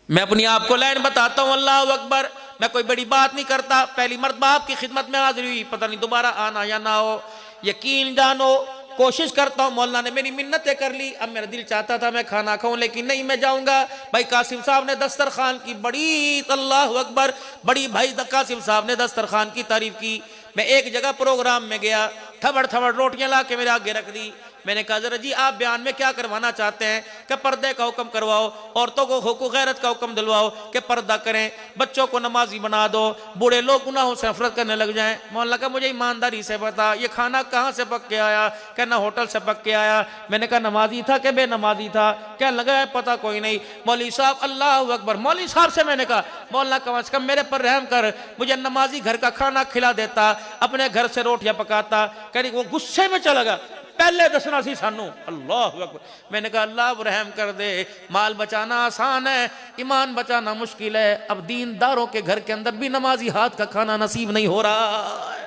Speaker 1: میں اپنی آپ کو لائن بتاتا ہوں، اللہ اکبر، میں کوئی بڑی بات نہیں کرتا، پہلی مرتبہ آپ کی خدمت میں حاضر ہوئی، پتہ نہیں دوبارہ آنا یا نہ ہو، یقین جانو کوشش کرتا ہوں، مولانا نے میری منتیں کر لی، اب میرا دل چاہتا تھا میں کھانا کھاؤں لیکن نہیں میں جاؤں گا۔ بھائی قاسم صاحب نے دسترخوان کی بڑی، اللہ اکبر، بڑی بھائی قاسم صاحب نے دسترخوان کی تعریف کی۔ میں ایک جگہ پروگرام میں گیا، تھبڑ روٹیاں لا کے میرے آگے رکھ دی، میں نے کہا ذرا جی آپ بیان میں کیا کروانا چاہتے ہیں؟ کہ پردے کا حکم کرواؤ، عورتوں کو حقوق غیرت کا حکم دلواؤ کہ پردہ کریں، بچوں کو نمازی بنا دو، بوڑھے لوگ گناہوں سے نفرت کرنے لگ جائیں۔ مولانا کہا مجھے ایمانداری سے بتا یہ کھانا کہاں سے پک کے آیا؟ کہنا ہوٹل سے پک کے آیا۔ میں نے کہا نمازی تھا کہ بے نمازی تھا؟ کیا لگا ہے پتہ کوئی نہیں۔ مولوی صاحب اللہ اکبر، مولوی صاحب سے میں نے کہا مولانا کم از کم میرے پر رحم کر، مجھے نمازی گھر کا کھانا کھلا دیتا، اپنے گھر سے روٹیاں پکاتا۔ کہہ رہی وہ غصے میں چلا گیا، پہلے دسنا سی سانو۔ اللہ اکبر۔ میں نے کہا اللہ رحم کر دے، مال بچانا آسان ہے، ایمان بچانا مشکل ہے۔ اب دینداروں کے گھر کے اندر بھی نمازی ہاتھ کا کھانا نصیب نہیں ہو رہا ہے۔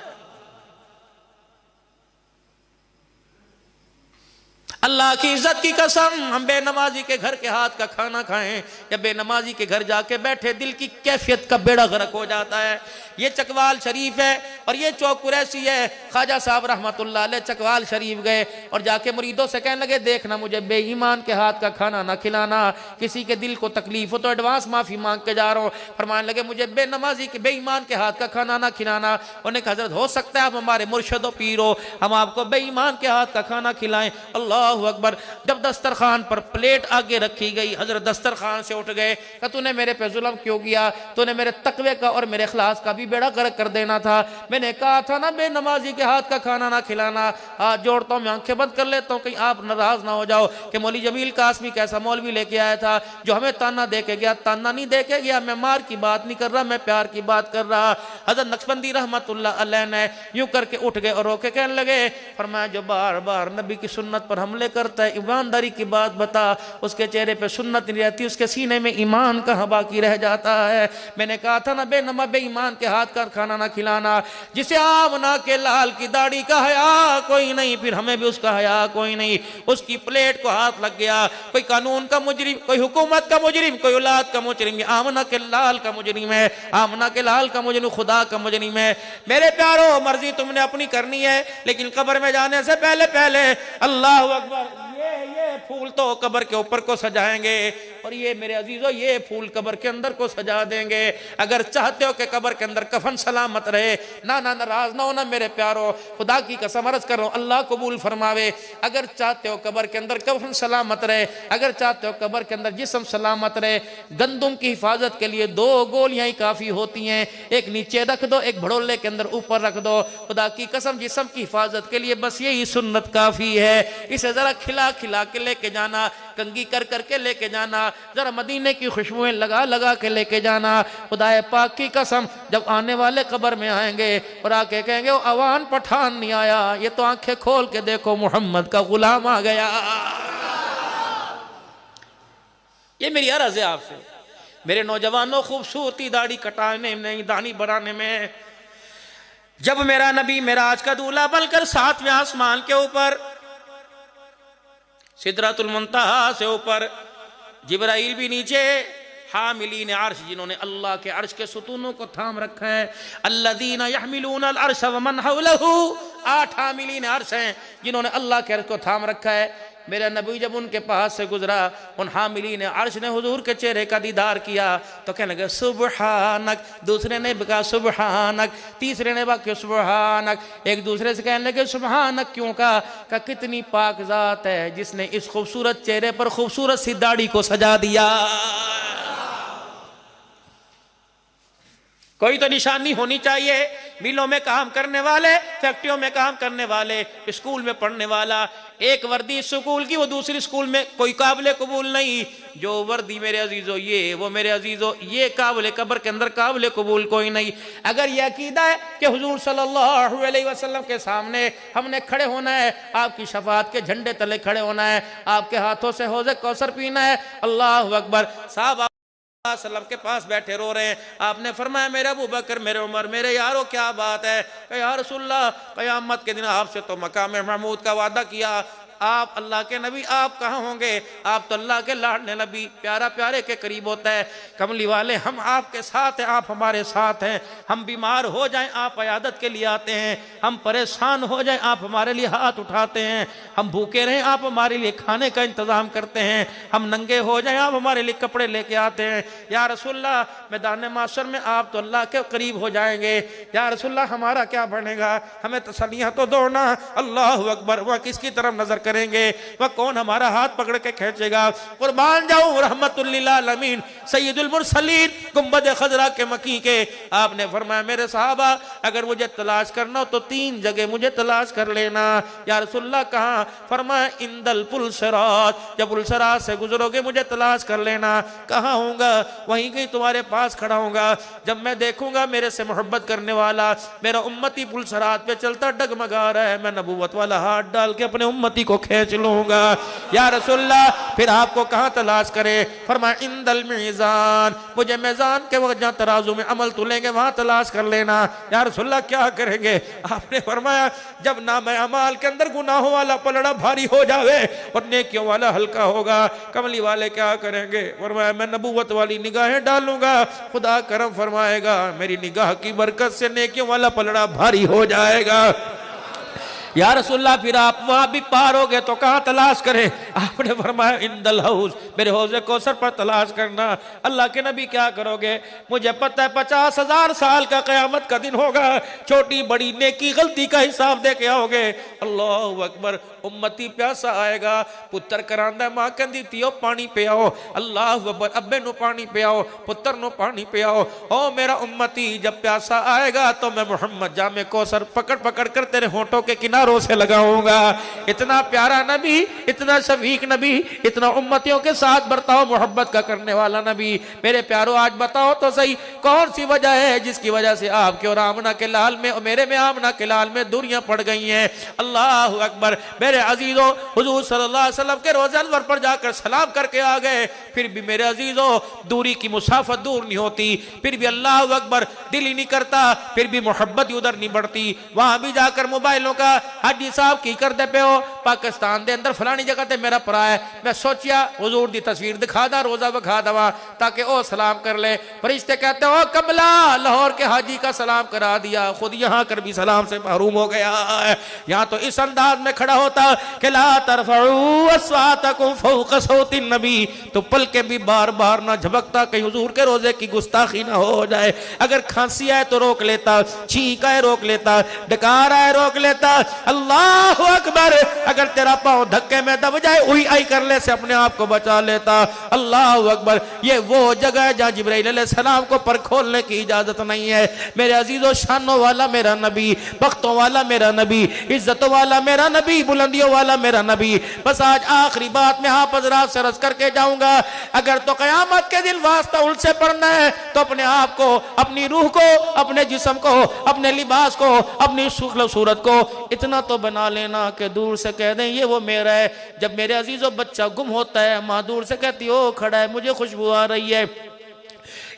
Speaker 1: اللہ کی عزت کی قسم، ہم بے نمازی کے گھر کے ہاتھ کا کھانا کھائیں یا بے نمازی کے گھر جا کے بیٹھے، دل کی کیفیت کا بیڑا غرق ہو جاتا ہے۔ یہ چکوال شریف ہے اور یہ چوک قریشی ہے۔ خواجہ صاحب رحمت اللہ علیہ چکوال شریف گئے اور جا کے مریدوں سے کہنے لگے دیکھنا مجھے بے ایمان کے ہاتھ کا کھانا نہ کھلانا، کسی کے دل کو تکلیف ہو تو ایڈوانس معافی مانگ کے جا رہا ہوں۔ فرمانے لگے مجھے بے نمازی کے بے ایمان کے ہاتھ کا کھانا نہ کھلانا۔ انہوں نے کہا حضرت ہو سکتا ہے آپ ہمارے مرشد و پیر ہو، ہم آپ کو بے ایمان کے ہاتھ کا کھانا کھلائیں۔ اللہ اکبر۔ جب دسترخوان پر پلیٹ آگے رکھی گئی، حضرت دسترخوان سے اٹھ گئے، کہا تو نے میرے پہ ظلم کیوں کیا؟ تو نے میرے تقوی کا اور میرے اخلاص کا بھی بیڑا غرق کر دینا تھا۔ میں نے کہا تھا نا بے نمازی کے ہاتھ کا کھانا نہ کھلانا۔ ہاتھ جوڑتا ہوں، میں آنکھیں بند کر لیتا ہوں، کہیں آپ ناراض نہ ہو جاؤ کہ مولوی جمیل قاسمی کیسا مولوی لے کے آیا تھا جو ہمیں تانا دے کے گیا۔ تانا نہیں دے کے گیا، میں مار کی بات نہیں کر رہا، میں پیار کی بات کر رہا۔ حضرت نقشبندی رحمت اللہ علیہ نے یوں کر کے اٹھ گئے اور رو کے کہنے لگے، فرمایا جو بار بار نبی کی سنت پر حملے کرتا ہے، ایمانداری کی بات بتا، اس کے چہرے پہ سنت نہیں رہتی، اس کے سینے میں ایمان کہاں باقی رہ جاتا ہے؟ میں نے کہا تھا نا بے ایمان کے ہاتھ کا کھانا نہ کھلانا۔ جسے آمنہ کے لال کی داڑھی کا حیا کوئی نہیں، پھر ہمیں بھی اس کا حیا کوئی نہیں۔ اس کی پلیٹ کو ہاتھ لگ گیا، کوئی قانون کا مجرم، کوئی حکومت کا مجرم، کوئی اولاد کا مجرم، یہ آمنہ کے لال کا مجرم ہے، آمنہ کے لال کا مجرم خدا کا مجرم ہے۔ میرے پیارو، مرضی تم نے اپنی کرنی ہے، لیکن قبر میں جانے سے پہلے اللہ اکبر، یہ پھول تو قبر کے اوپر کو سجائیں گے، اور یہ میرے عزیزو یہ پھول قبر کے اندر کو سجا دیں گے۔ اگر چاہتے ہو کہ قبر کے اندر کفن سلامت رہے، ناراض نہ ہونا میرے پیارو، خدا کی قسم عرض کر رہا ہوں، اللہ قبول فرماوے۔ اگر چاہتے ہو قبر کے اندر کفن سلامت رہے، اگر چاہتے ہو قبر کے اندر جسم سلامت رہے، گندم کی حفاظت کے لیے 2 گولیاں ہی کافی ہوتی ہیں، ایک نیچے رکھ دو، ایک بھڑولے کے اندر اوپر رکھ دو۔ خدا کی قسم جسم کی حفاظت کے لیے بس یہی سنت کافی ہے۔ اسے ذرا کھلا کے لے کے جانا، کنگھی کر کے لے کے جانا، ذرا مدینے کی خوشبوئیں لگا کے لے کے جانا۔ خدا پاک کی قسم جب آنے والے قبر میں آئیں گے اور آ کے کہیں گے وہ عوان پٹھان نہیں آیا، یہ تو آنکھیں کھول کے دیکھو محمد کا غلام آ گیا۔ یہ میری عرض ہے آپ سے، میرے نوجوانوں، خوبصورتی داڑھی کٹانے میں، داڑھی بڑھانے میں، جب میرا نبی معراج کا دولہا بن کر 7ویں آسمان کے اوپر سدرۃ المنتہا سے اوپر، جبرائیل بھی نیچے، حاملین عرش جنہوں نے اللہ کے عرش کے ستونوں کو تھام رکھا ہے، الذین یحملون العرش ومن حولہ، 8 حاملین عرش ہیں جنہوں نے اللہ کے عرش کو تھام رکھا ہے۔ میرا نبی جب ان کے پاس سے گزرا، ان حاملین عرش نے حضور کے چہرے کا دیدار کیا تو کہنے لگے سبحانک، دوسرے نے کہا سبحانک، تیسرے نے کہا سبحانک، ایک دوسرے سے کہنے لگے سبحانک کیوں کہا کتنی پاک ذات ہے جس نے اس خوبصورت چہرے پر خوبصورت سی داڑھی کو سجا دیا۔ کوئی تو نشانی ہونی چاہیے۔ ملوں میں کام کرنے والے، فیکٹریوں میں کام کرنے والے، اسکول میں پڑھنے والا، ایک وردی اسکول کی وہ دوسری اسکول میں کوئی قابل قبول نہیں۔ جو وردی میرے عزیزو یہ، وہ میرے عزیزو یہ قابل قبر کے اندر قابل قبول کوئی نہیں۔ اگر یہ عقیدہ ہے کہ حضور صلی اللہ علیہ وسلم کے سامنے ہم نے کھڑے ہونا ہے، آپ کی شفاعت کے جھنڈے تلے کھڑے ہونا ہے، آپ کے ہاتھوں سے حوض کوثر پینا ہے، اللہ اکبر۔ صاحب صلی اللہ علیہ وسلم کے پاس بیٹھے رو رہے ہیں، آپ نے فرمایا میرے ابو بکر، میرے عمر، میرے یارو کیا بات ہے؟ کہ یا رسول اللہ قیامت کے دن آپ سے تو مقام محمود کا وعدہ کیا، آپ اللہ کے نبی آپ کہاں ہوں گے؟ آپ تو اللہ کے لاڈلے نبی، پیارا پیارے کے قریب ہوتا ہے، کملی والے ہم آپ کے ساتھ ہیں، آپ ہمارے ساتھ ہیں، ہم بیمار ہو جائیں آپ عیادت کے لیے آتے ہیں، ہم پریشان ہو جائیں آپ ہمارے لیے ہاتھ اٹھاتے ہیں، ہم بھوکے رہیں آپ ہمارے لیے کھانے کا انتظام کرتے ہیں، ہم ننگے ہو جائیں آپ ہمارے لیے کپڑے لے کے آتے ہیں۔ یا رسول اللہ میدان معاشر میں آپ تو اللہ کے قریب ہو جائیں گے، یا رسول اللہ ہمارا کیا بنے گا؟ ہمیں تسلیاں تو دوڑنا۔ اللہ اکبر۔ وہ کس کی طرف نظر کریں گے؟ وہ کون ہمارا ہاتھ پکڑ کے کھینچے گا؟ قربان جاؤں رحمت للعالمین سید المرسلین گنبد خضرا کے مکی کے آپ نے فرمایا میرے صحابہ اگر مجھے تلاش کرنا ہو تو 3 جگہ مجھے تلاش کر لینا۔ یا رسول اللہ کہاں؟ فرمایا اندل پل صراط، جب پل صراط سے گزرو گے مجھے تلاش کر لینا۔ کہاں ہوں گا؟ وہیں کہیں تمہارے پاس کھڑا ہوں گا۔ جب میں دیکھوں گا میرے سے محبت کرنے والا میرا امتی پل صراط پہ چلتا ڈگمگا رہا ہے، میں نبوت والا ہاتھ ڈال کے اپنے امتی کو کھینچ لوں گا۔ یا رسول اللہ پھر آپ کو کہاں تلاش کرے؟ فرمایا عند المیزان، مجھے میزان کے وقت جہاں ترازو میں عمل تلیں گے وہاں تلاش کر لینا۔ یا رسول اللہ کیا کریں گے؟ آپ نے فرمایا جب نام اعمال کے اندر گناہوں والا پلڑا بھاری ہو جاوے اور نیکیوں والا ہلکا ہوگا، کملی والے کیا کریں گے؟ فرمایا میں نبوت والی نگاہیں ڈالوں گا، خدا کرم فرمائے گا میری نگاہ کی برکت سے نیکیوں والا پلڑا بھاری ہو جائے گا۔ یا رسول اللہ پھر آپ وہاں بھی پار ہو گئے تو کہاں تلاش کریں؟ آپ نے فرمایا عند الحوض، میرے حوض کوثر پر تلاش کرنا۔ اللہ کے نبی کیا کرو گے؟ مجھے پتہ ہے 50,000 سال کا قیامت کا دن ہوگا، چھوٹی بڑی نیکی غلطی کا حساب دے کے آؤ گے۔ اللہ اکبر، امتی پیاسا آئے گا، پتر کراندہ ماں کہندی تیو پانی پہ آؤ، اللہ اکبر ابے نو پانی پہ آؤ، پتر نو پانی پہ آؤ۔ او میرا امتی جب پیاسا آئے گا تو میں محمد جام کوثر پکڑ پکڑ کر تیرے ہونٹوں کے کناروں سے لگاؤں گا۔ اتنا پیارا نبی، اتنا شفیق نبی، اتنا امتیوں کے ساتھ برتاؤ محبت کا کرنے والا نبی۔ میرے پیارو آج بتاؤ تو صحیح کون سی وجہ ہے جس کی وجہ سے آپ کے اور آمنہ کے لال میں اور میرے میں آمنہ کے لال میں دوریاں پڑ گئی ہیں؟ اللہ اکبر، میرے عزیزوں حضور صلی اللہ علیہ وسلم کے روضہ انور پر جا کر سلام کر کے آ گئے، پھر بھی میرے عزیزوں دوری کی مسافت دور نہیں ہوتی، پھر بھی اللہ اکبر دل ہی نہیں کرتا، پھر بھی محبت ادھر نہیں بڑھتی۔ وہاں بھی جا کر موبائلوں کا حاجی صاحب کی کر دے پہ ہو پاکستان دے اندر فلانی جگہ تے میرا پرا ہے، میں سوچیا حضور دی تصویر دکھا دا روزہ بکھا دوا تاکہ او سلام کر لے۔ فرشتے کہتے ہو کملا لاہور کے حاجی کا سلام کرا دیا، خود یہاں کر بھی سلام سے محروم ہو گیا ہے۔ یہاں تو اس انداز میں کھڑا ہوتا کہ لا ترفعوا اصواتکم فوق صوت النبی، تو پل کے بھی بار بار نہ جھبکتا کہ حضور کے روزے کی گستاخی نہ ہو جائے۔ اگر کھانسی آئے تو روک لیتا، چھینک آئے روک لیتا، ڈکار آئے روک لیتا۔ اللہ اکبر، اگر تیرا پاؤں دھکے میں دب جائے اوئی آئی کر لے سے اپنے آپ کو بچا لیتا۔ اللہ اکبر، یہ وہ جگہ ہے جہاں جبرائیل علیہ السلام کو پر کھولنے کی اجازت نہیں ہے۔ میرے عزیزو شانوں والا میرا نبی، بختوں والا میرا نبی، عزتوں والا میرا نبی، بلندیوں والا میرا نبی۔ بس آج آخری بات میں آپ حضرات سے عرض کر کے جاؤں گا، اگر تو قیامت کے دن واسطہ ان سے پڑھنا ہے تو اپنے آپ کو، اپنی روح کو، اپنے جسم کو، اپنے لباس کو، اپنی شکل و صورت کو اتنا تو بنا لینا کہ دور سے کہہ دیں یہ وہ میرا ہے۔ جب میرے عزیزو بچہ گم ہوتا ہے ماں دور سے کہتی ہو کھڑا ہے مجھے خوشبو آ رہی ہے۔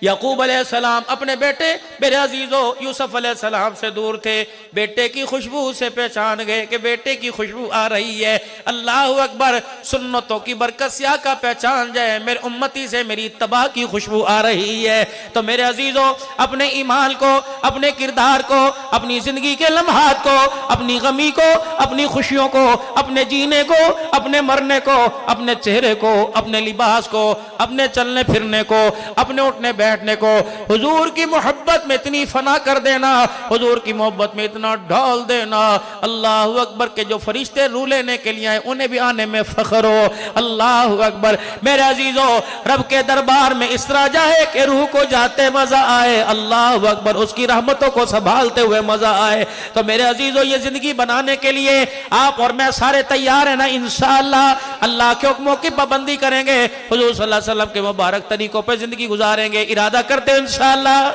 Speaker 1: یعقوب علیہ السلام اپنے بیٹے میرے عزیزو یوسف علیہ السلام سے دور تھے، بیٹے کی خوشبو سے پہچان گئے کہ بیٹے کی خوشبو آ رہی ہے۔ اللہ اکبر، سنتوں کی برکت سے آقا پہچان جائے میرے امتی سے میری اتباع کی خوشبو آ رہی ہے۔ تو میرے عزیزو اپنے ایمان کو، اپنے کردار کو، اپنی زندگی کے لمحات کو، اپنی غمی کو، اپنی خوشیوں کو، اپنے جینے کو، اپنے مرنے کو، اپنے چہرے کو، اپنے لباس کو، اپنے چلنے پھرنے کو، اپنے اٹھنے بیٹھنے کو حضور کی محبت میں اتنی فنا کر دینا، حضور کی محبت میں اتنا ڈال دینا۔ اللہ اکبر کہ جو فرشتے روح لینے کے لیے آئے انہیں بھی آنے میں فخر ہو۔ اللہ اکبر، میرے عزیزو رب کے دربار میں اس طرح جائے کہ روح کو جاتے مزہ آئے، اللہ اکبر اس کی رحمتوں کو سنبھالتے ہوئے مزہ آئے۔ تو میرے عزیزو یہ زندگی بنانے کے لیے آپ اور میں سارے تیار ہیں نا؟ انشاءاللہ اللہ کے حکموں کی پابندی کریں گے، حضور صلی اللہ علیہ وسلم کے مبارک طریقوں پہ زندگی گزاریں گے، ارادہ کرتے ہیں انشاءاللہ۔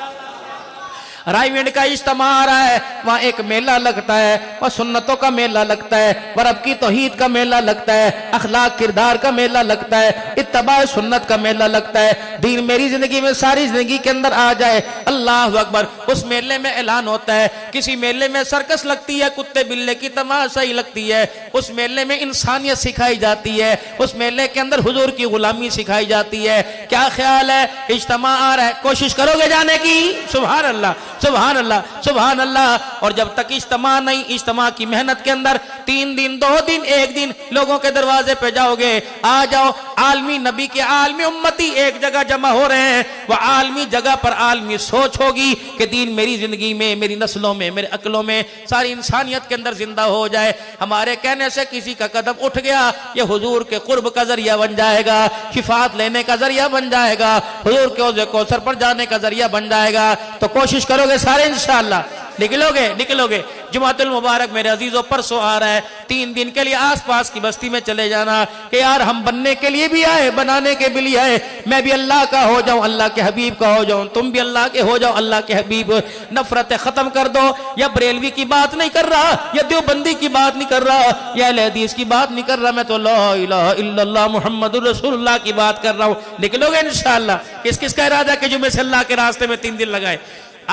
Speaker 1: رائے وینڈ کا اجتماع آ رہا ہے، وہاں ایک میلہ لگتا ہے، وہ سنتوں کا میلہ لگتا ہے، رب کی توحید کا میلہ لگتا ہے، اخلاق کردار کا میلہ لگتا ہے، اتباع سنت کا میلہ لگتا ہے۔ دین میری زندگی میں ساری زندگی کے اندر آ جائے، اللہ اکبر۔ اس میلے میں اعلان ہوتا ہے، کسی میلے میں سرکس لگتی ہے، کتے بلے کی تماشائی لگتی ہے، اس میلے میں انسانیت سکھائی جاتی ہے، اس میلے کے اندر حضور کی غلامی سکھائی جاتی ہے۔ کیا خیال ہے؟ اجتماع آ رہا ہے، کوشش کرو گے جانے کی؟ سبحان اللہ، سبحان اللہ، سبحان اللہ۔ اور جب تک اجتماع نہیں، اجتماع کی محنت کے اندر
Speaker 2: 3 دن 2 دن 1 دن لوگوں کے دروازے پہ جاؤ گے، آ جاؤ، عالمی نبی کے عالمی امتی ایک جگہ جمع ہو رہے ہیں، وہ عالمی جگہ پر عالمی سوچ ہوگی کہ دین میری زندگی میں، میری نسلوں میں، میرے عقلوں میں، ساری انسانیت کے اندر زندہ ہو جائے۔ ہمارے کہنے سے کسی کا قدم اٹھ گیا، یہ حضور کے قرب کا ذریعہ بن جائے گا، شفاعت لینے کا ذریعہ بن جائے گا، حضور کے حوض کوثر پر جانے کا ذریعہ بن جائے گا۔ تو کوشش کرو گے سارے انشاءاللہ، نکلو گے۔ جمعۃ المبارک میرے عزیزوں پرسوں آ رہا ہے، 3 دن کے لیے آس پاس کی بستی میں چلے جانا کہ یار ہم بننے کے لیے بھی آئے، بنانے کے بھی لیے آئے، میں بھی اللہ کا ہو جاؤں، اللہ کے حبیب کا ہو جاؤں، تم بھی اللہ کے ہو جاؤ، اللہ کے حبیب۔ نفرتیں ختم کر دو۔ یا بریلوی کی بات نہیں کر رہا، یا دیوبندی کی بات نہیں کر رہا، یا اہل حدیث کی بات نہیں کر رہا، میں تو لا الہ الا اللہ محمد رسول اللہ کی بات کر رہا ہوں۔ نکلو گے انشاءاللہ؟ کس کا ارادہ کہ جمعے سے اللہ کے راستے میں 3 دن لگائے؟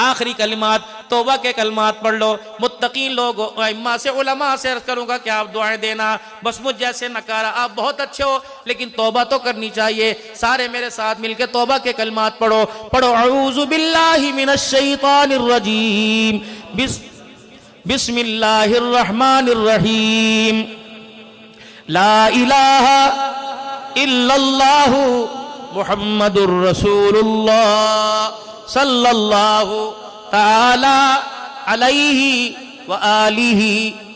Speaker 2: آخری کلمات، توبہ کے کلمات پڑھ لو۔ متقین لوگ، ائمہ سے، علماء سے عرض کروں گا کہ آپ دعائیں دینا، بس مجھ جیسے نکارا، آپ بہت اچھے ہو لیکن توبہ تو کرنی چاہیے۔ سارے میرے ساتھ مل کے توبہ کے کلمات پڑھو۔ اعوذ باللہ من الشیطان الرجیم، بسم اللہ الرحمن الرحیم، لا الہ الا اللہ محمد الرسول اللہ صلی اللہ تعالی علیہ وآلہ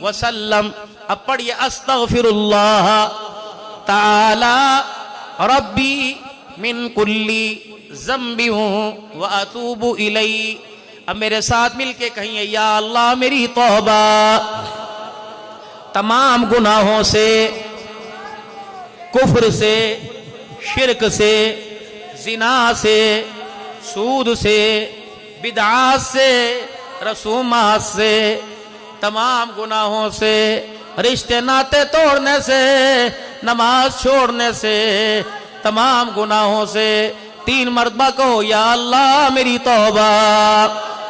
Speaker 2: وسلم۔ اب پڑھئے استغفر اللہ تعالی ربی من کل ذنب واتوب الیہ۔ اب میرے ساتھ مل کے کہیں، یا اللہ میری توبہ تمام گناہوں سے، کفر سے، شرک سے، زنا سے، سود سے، بدعات سے، رسومات سے، تمام گناہوں سے، رشتے ناتے توڑنے سے، نماز چھوڑنے سے، تمام گناہوں سے 3 مرتبہ کہو، یا اللہ میری توبہ،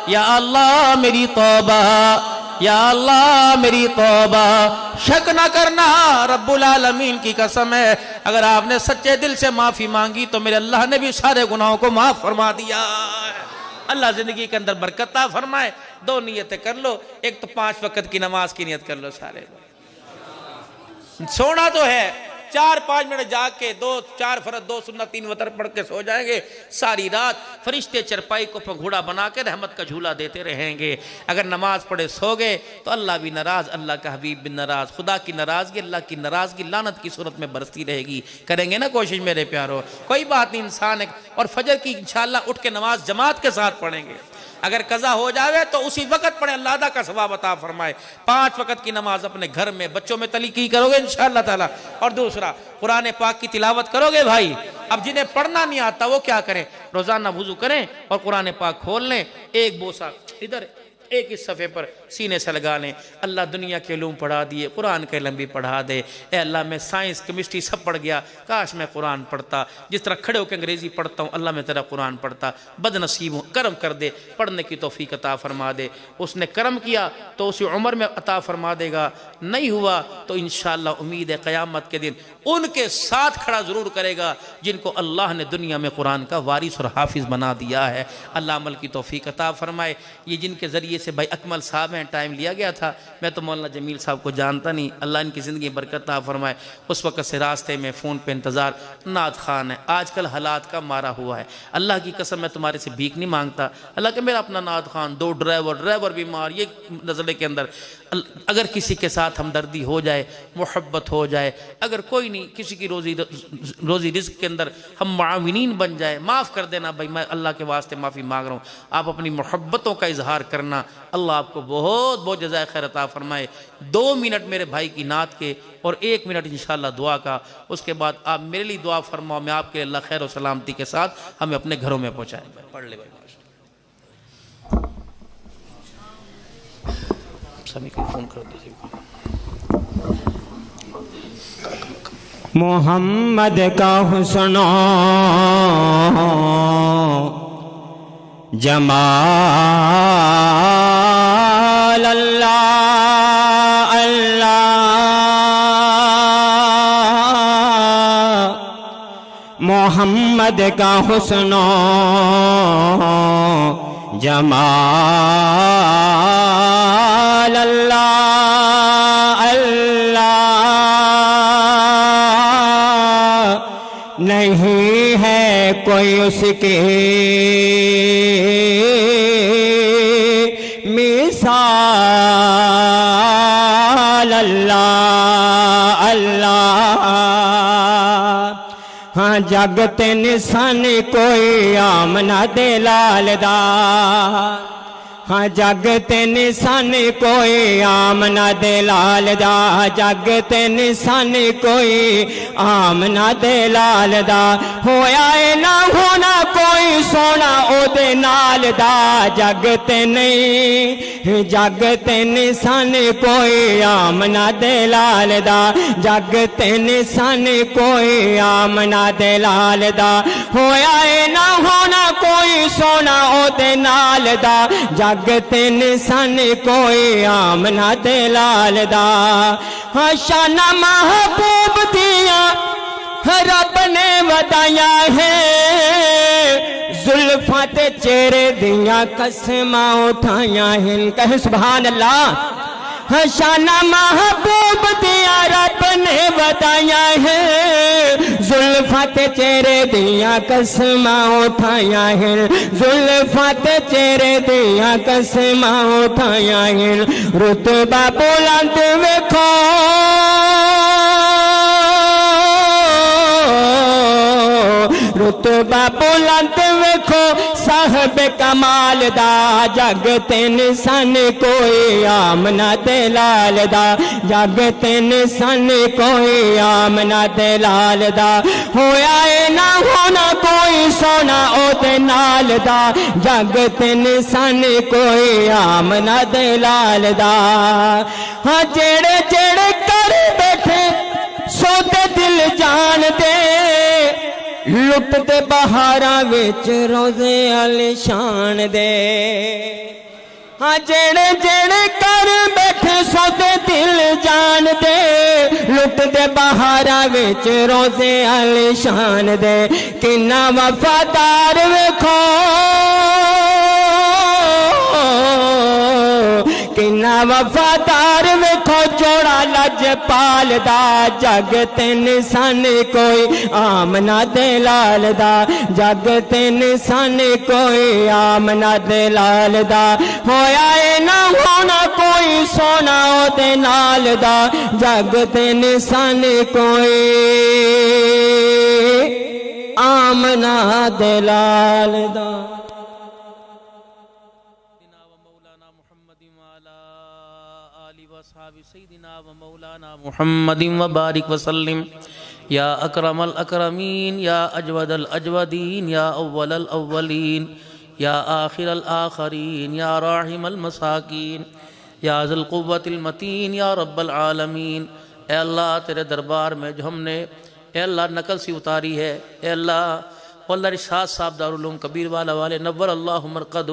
Speaker 2: یا اللہ میری توبہ، یا اللہ میری توبہ۔ شک نہ کرنا، رب العالمین کی قسم ہے، اگر آپ نے سچے دل سے معافی مانگی تو میرے اللہ نے بھی سارے گناہوں کو معاف فرما دیا ہے۔ اللہ زندگی کے اندر برکت عطا فرمائے۔ 2 نیتیں کر لو، ایک تو 5 وقت کی نماز کی نیت کر لو سارے لوگ۔ سونا تو ہے، 4-5 منٹ جاگ کے 2-4 فرض 2 سنت 3 وتر پڑھ کے سو جائیں گے، ساری رات فرشتے چرپائی کو گھوڑا بنا کے رحمت کا جھولا دیتے رہیں گے۔ اگر نماز پڑھے سو گئے تو اللہ بھی ناراض، اللہ کا حبیب بھی ناراض، خدا کی ناراضگی، اللہ کی ناراضگی لعنت کی صورت میں برستی رہے گی۔ کریں گے نا کوشش میرے پیارو؟ کوئی بات نہیں، انسان ہے۔ اور فجر کی انشاءاللہ اٹھ کے نماز جماعت کے ساتھ پڑھیں گے۔ اگر قضا ہو جاوے تو اسی وقت پڑھیں، اللہ کا ثواب عطا فرمائے۔ 5 وقت کی نماز اپنے گھر میں بچوں میں تلیقی کرو گے انشاءاللہ تعالی۔ اور دوسرا، قرآن پاک کی تلاوت کرو گے بھائی۔ اب جنہیں پڑھنا نہیں آتا وہ کیا کریں؟ روزانہ وضو کریں اور قرآن پاک کھول لیں، ایک بوسہ ادھر، ایک اس صفحے پر سینے سے لگا لیں۔ اللہ دنیا کے علوم پڑھا دیے، قرآن کے علم بھی پڑھا دے۔ اے اللہ میں سائنس، کیمسٹری سب پڑھ گیا، کاش میں قرآن پڑھتا۔ جس طرح کھڑے ہو کے انگریزی پڑھتا ہوں، اللہ میں تیرا قرآن پڑھتا۔ بد نصیب ہوں، کرم کر دے، پڑھنے کی توفیق عطا فرما دے۔ اس نے کرم کیا تو اسی عمر میں عطا فرما دے گا، نہیں ہوا تو انشاءاللہ امید ہے قیامت کے دن ان کے ساتھ کھڑا ضرور کرے گا جن کو اللہ نے دنیا میں قرآن کا وارث اور حافظ بنا دیا ہے۔ اللہ عمل کی توفیق عطا فرمائے۔ یہ جن کے ذریعے سے بھائی اکمل صاحب ہیں، ٹائم لیا گیا تھا، میں تو مولانا جمیل صاحب کو جانتا نہیں، اللہ ان کی زندگی برکت عطا فرمائے۔ اس وقت سے راستے میں فون پہ انتظار، نعت خان ہے، آج کل حالات کا مارا ہوا ہے، اللہ کی قسم میں تمہارے سے بھیک نہیں مانگتا، اللہ کہ میرا اپنا نعت خان، 2 ڈرائیور بیمار، یہ نظرے کے اندر اگر کسی کے ساتھ ہمدردی ہو جائے، محبت ہو جائے، اگر کوئی نہیں کسی کی روزی رزق کے اندر ہم معاونین بن جائے، معاف کر دینا بھائی، میں اللہ کے واسطے معافی مانگ رہا ہوں، آپ اپنی محبتوں کا اظہار کرنا، اللہ آپ کو بہت بہت جزائے خیر عطا فرمائے۔ 2 منٹ میرے بھائی کی نعت کے اور 1 منٹ انشاءاللہ دعا کا، اس کے بعد آپ میرے لیے دعا فرماؤ، میں آپ کے اللہ خیر و سلامتی کے ساتھ ہمیں اپنے گھروں میں پہنچائیں۔ پڑھ لے بھائی، سمی کو فون کر دیجیے۔
Speaker 3: محمد کا حسن جمال اللہ اللہ، محمد کا حسن جمال اللہ اللہ، کوئی اس کی مثال اللہ اللہ ہاں جگ تے نسان کوئی آمنہ دے لال دا ہاں جگ تے نسان کوئی آمنہ دے لال دا جگ تے نسان کوئی آمنہ دے لال دا ہویا اے نہ ہونا کوئی سونا او دے نال دا جگ تے نہیں جگ تے نسان کوئی آمنہ دے لال دا جگ تے نسان کوئی آمنہ دے لال دا ہویا اے نہ ہونا کوئی سونا او دے نال دا جگ نسان کوئی آمنہ دے لال دا ہاں شانہ محبوب دیا رب نے ودایا ہے زلفاں تے چہرے دیا قسماں اٹھایا ہیں کہے سبحان اللہ ہاں شانہ محبوب دیا رب نے ودایا ہے زلفاں تے چہرے دیا قسماں اٹھایا ہیں زلفاں تے چہرے دیا قسماں اٹھایا ہیں رتبہ بلند ویکھو رتبہ بلند ویکھو صاحب کمال دا جگ تے نسان کوئی آمنہ دے لال دا جگ تے نسان کوئی آمنہ دے لال دا ہویا اے نہ ہونا کوئی سونا او دے نال دا جگ تے نسان کوئی آمنہ دے لال دا ہاں جیڑے جیڑے کر بیٹھے سو دے دل جان دے لٹ دے بہاراں وچ روزے علی شان دے ہاں جیڑے جیڑے کر بیٹھے سو دے دل جان دے لٹ دے بہاراں وچ روزے علی شان دے کنا وفادار ویکھو کنا وفادار ویکھو جوڑا لجپال دا جگ تے نسان کوئی آمنہ دے لال دا جگ تے نسان کوئی آمنہ دے لال دا ہویا اے نہ ہونا کوئی سونا او دے نال دا جگ تے نسان کوئی آمنہ دے لال دا
Speaker 2: سیدنا و مولانا محمد و بارک وسلم یا اکرم الاکرمین یا اجود الاجودین یا اول الاولین یا آخر الآخرین یا راحم المساکین یا ذی القوت المتین یا رب العالمین اے اللہ تیرے دربار میں جو ہم نے اے اللہ نقل سی اتاری ہے اے اللہ واللہ رشاد صاحب دارالعلوم کبیر والا والے نور اللہ مرقدہ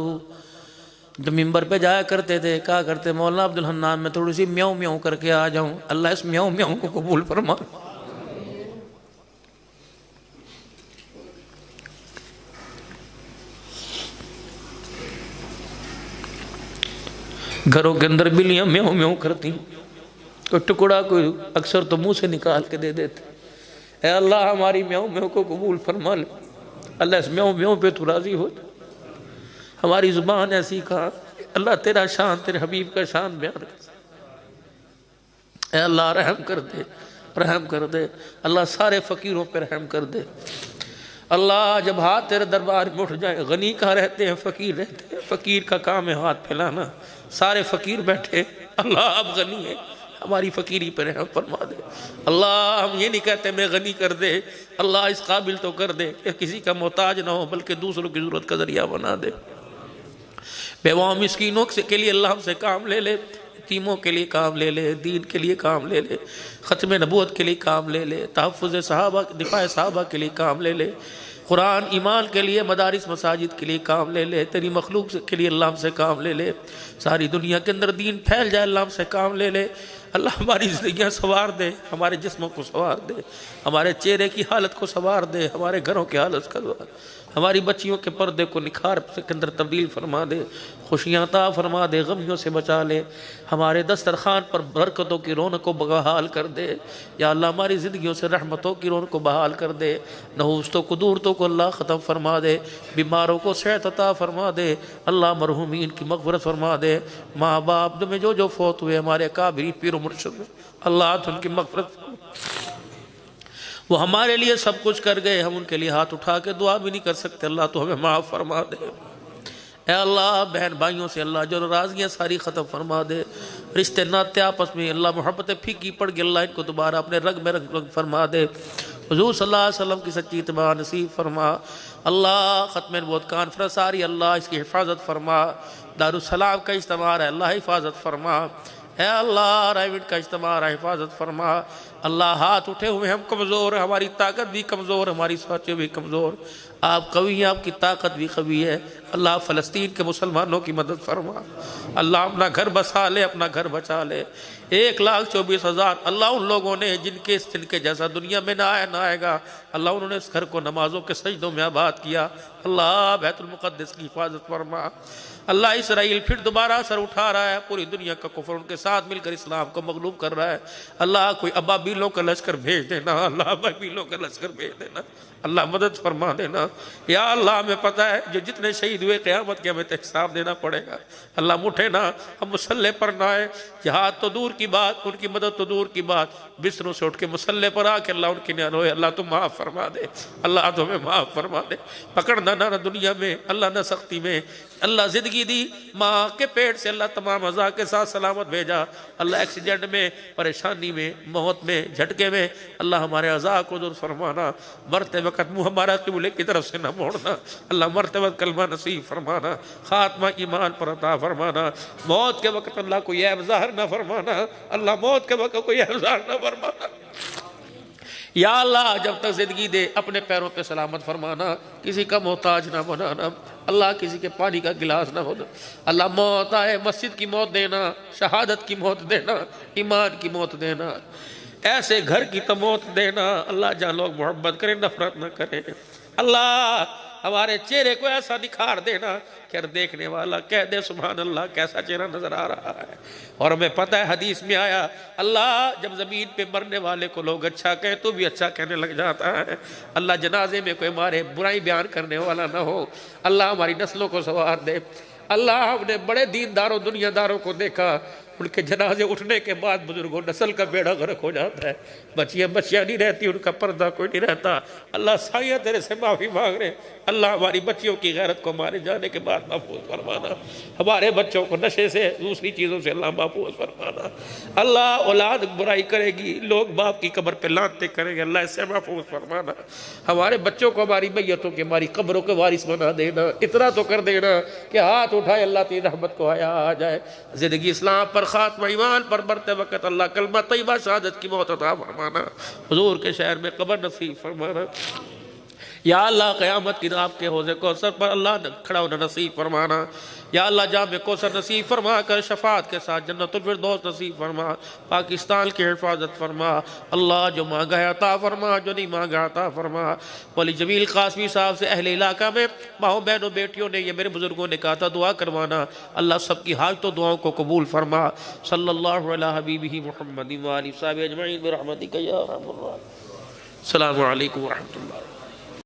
Speaker 2: جو ممبر پہ جایا کرتے تھے کہا کرتے مولانا عبدالحنان میں تھوڑی سی میاؤں میاؤں کر کے آ جاؤں اللہ اس میاؤں میاؤں کو قبول فرما گھروں کے اندر بلیاں میاؤں میاؤں کرتی کوئی ٹکڑا کوئی اکثر تو منہ سے نکال کے دے دیتے اے اللہ ہماری میاؤں میاؤں کو قبول فرما لے اللہ اس میاؤں میاؤں پہ تو راضی ہو ہماری زبان ایسی کہا اللہ تیرا شان تیرے حبیب کا شان بیان کر اے اللہ رحم کر دے اللہ سارے فقیروں پہ رحم کر دے اللہ جب ہاتھ تیرے دربار میں اٹھ جائیں غنی کہاں رہتے ہیں فقیر رہتے ہیں فقیر کا کام ہے ہاتھ پھیلانا سارے فقیر بیٹھے اللہ اب غنی ہے ہماری فقیری پر رحم فرما دے اللہ ہم یہ نہیں کہتے میں غنی کر دے اللہ اس قابل تو کر دے کہ کسی کا محتاج نہ ہو بلکہ دوسروں کی ضرورت کا ذریعہ بنا دے بیواؤں مسکینوں کے لیے اللہ ہم سے کام لے لے یتیموں کے لیے کام لے لے دین کے لیے کام لے لے ختم نبوت کے لیے کام لے لے تحفظ صحابہ دفاع صحابہ کے لیے کام لے لے قرآن ایمان کے لیے مدارس مساجد کے لیے کام لے لے تیری مخلوق کے لیے اللہ ہم سے کام لے لے ساری دنیا کے اندر دین پھیل جائے اللہ ہم سے کام لے لے اللہ ہماری زندگیاں سوار دے ہمارے جسموں کو سوار دے ہمارے چہرے کی حالت کو سوار دے ہمارے گھروں کی حالت کو سوار
Speaker 1: ہماری بچیوں کے پردے کو نکھار کے اندر تبدیل فرما دے، خوشیاں عطا فرما دے، غمیوں سے بچا لے، ہمارے دسترخوان پر برکتوں کی رونق کو بحال کر دے یا اللہ، ہماری زندگیوں سے رحمتوں کی رونق کو بحال کر دے، نحوستوں کو دورتوں کو اللہ ختم فرما دے، بیماروں کو صحت عطا فرما دے، اللہ مرحومین کی مغفرت فرما دے، ماں باپ میں جو فوت ہوئے ہمارے اکابرین پیر و مرشد اللہ تو ان کی مغفرت فرما، وہ ہمارے لیے سب کچھ کر گئے، ہم ان کے لیے ہاتھ اٹھا کے دعا بھی نہیں کر سکتے، اللہ تو ہمیں معاف فرما دے، اے اللہ بہن بھائیوں سے اللہ جو ناراضگیاں ساری ختم فرما دے، رشتے ناتے آپس میں اللہ محبت پھیکی پڑ گئی، اللہ ان کو دوبارہ اپنے رنگ میں رنگ فرما دے، حضور صلی اللہ علیہ وسلم کی سچی اتباع نصیب فرما، اللہ ختم نبوت کانفرنس ساری اللہ اس کی حفاظت فرما، دارالسلام کا اجتماع ہے اللہ حفاظت فرما، اے اللہ رائیوٹ کا اجتماع ہے حفاظت فرما، اللہ ہاتھ اٹھے ہوئے ہم کمزور ہیں، ہماری طاقت بھی کمزور، ہماری سوچیں بھی کمزور، آپ قوی ہیں، آپ کی طاقت بھی قوی ہے، اللہ فلسطین کے مسلمانوں کی مدد فرما، اللہ اپنا گھر بسا لے، اپنا گھر بچا لے، 1,24,000 اللہ ان لوگوں نے جن کے جیسا دنیا میں نہ آئے گا، اللہ انہوں نے اس گھر کو نمازوں کے سجدوں میں آباد کیا، اللہ بیت المقدس کی حفاظت فرما، اللہ اسرائیل پھر دوبارہ سر اٹھا رہا ہے، پوری دنیا کا کفر ان کے ساتھ مل کر اسلام کو مغلوب کر رہا ہے، اللہ کوئی ابابیلوں کا لشکر بھیج دینا، اللہ ابابیلوں کا لشکر بھیج دینا، اللہ مدد فرما دینا، یا اللہ ہمیں پتہ ہے جو جتنے شہید ہوئے قیامت کے ہمیں حساب دینا پڑے گا، اللہ مٹھے نہ، ہم مسلح پر نہ آئے، جہاد تو دور کی بات، ان کی مدد تو دور کی بات، بستروں سے اٹھ کے مسلح پر آ کے اللہ ان کی نہ روئے، اللہ تم معاف فرما دے، اللہ تو ہمیں معاف فرما دے، پکڑنا نہ دنیا میں، اللہ نہ سختی میں، اللہ زندگی دی، ماں کے پیٹ سے اللہ تمام عزا کے ساتھ سلامت بھیجا، اللہ ایکسیڈنٹ میں، پریشانی میں، موت میں، جھٹکے میں، اللہ ہمارے عزا کو دور فرمانا، مرتے وقت منہ ہمارا قبلے کی طرف سے نہ موڑنا، اللہ مرتے وقت کلمہ نصیب فرمانا، خاتمہ ایمان پر عطا فرمانا، موت کے وقت اللہ کوئی عیب ظاہر نہ فرمانا، اللہ موت کے وقت کوئی عیب ظاہر نہ فرمانا، یا اللہ جب تک زندگی دے اپنے پیروں پہ سلامت فرمانا، کسی کا محتاج نہ بنانا، اللہ کسی کے پانی کا گلاس نہ ہونا، اللہ موت آئے مسجد کی موت دینا، شہادت کی موت دینا، ایمان کی موت دینا، ایسے گھر کی تو موت دینا، اللہ جہاں لوگ محبت کریں نفرت نہ کریں، اللہ ہمارے چہرے کو ایسا نکھار دینا کہ ہر دیکھنے والا کہہ دے سبحان اللہ کیسا چہرہ نظر آ رہا ہے، اور ہمیں پتہ ہے حدیث میں آیا اللہ جب زمین پہ مرنے والے کو لوگ اچھا کہیں تو بھی اچھا کہنے لگ جاتا ہے، اللہ جنازے میں کوئی ہمارے برائی بیان کرنے والا نہ ہو، اللہ ہماری نسلوں کو سوار دے، اللہ ہم نے بڑے دینداروں دنیا داروں کو دیکھا، ان کے جنازے اٹھنے کے بعد بزرگوں نسل کا بیڑا غرق ہو جاتا ہے، بچیاں نہیں رہتی، ان کا پردہ کوئی نہیں رہتا، اللہ سائیہ تیرے سے معافی مانگ رہے، اللہ ہماری بچیوں کی غیرت کو ہمارے جانے کے بعد محفوظ فرمانا، ہمارے بچوں کو نشے سے دوسری چیزوں سے اللہ محفوظ فرمانا، اللہ اولاد برائی کرے گی، لوگ باپ کی قبر پہ لانتے کریں گے، اللہ اس سے محفوظ فرمانا، ہمارے بچوں کو ہماری میتوں کے ہماری قبروں کے وارث بنا دینا، اتنا تو کر دینا کہ ہاتھ اٹھائے اللہ تیری رحمت کو آیا آ جائے، زندگی اسلام پر خاتمہ ایمان پر مرتے وقت اللہ کلمہ طیبہ شہادت کی موت عطا فرمانا، حضور کے شہر میں قبر نصیب فرمانا، یا اللہ قیامت کی آپ کے حوض کوثر پر اللہ کھڑا ہونا نصیب فرمانا، یا اللہ جام کوثر نصیب فرما کر شفاعت کے ساتھ جنت الفردوس نصیب فرما، پاکستان کی حفاظت فرما، اللہ جو مانگا ہے عطا فرما، جو نہیں مانگا عطا فرما، ولی جمیل قاسمی صاحب سے اہل علاقہ میں ماؤں بہنوں بیٹیوں نے یہ میرے بزرگوں نے کہا تھا دعا کروانا، اللہ سب کی حاجتوں دعاؤں کو قبول فرما، صلی اللہ علیہ حبیبہ محمد وآلہ وصحبہ اجمعین برحمتک یا ارحم الراحمین، السلام علیکم ورحمۃ اللہ۔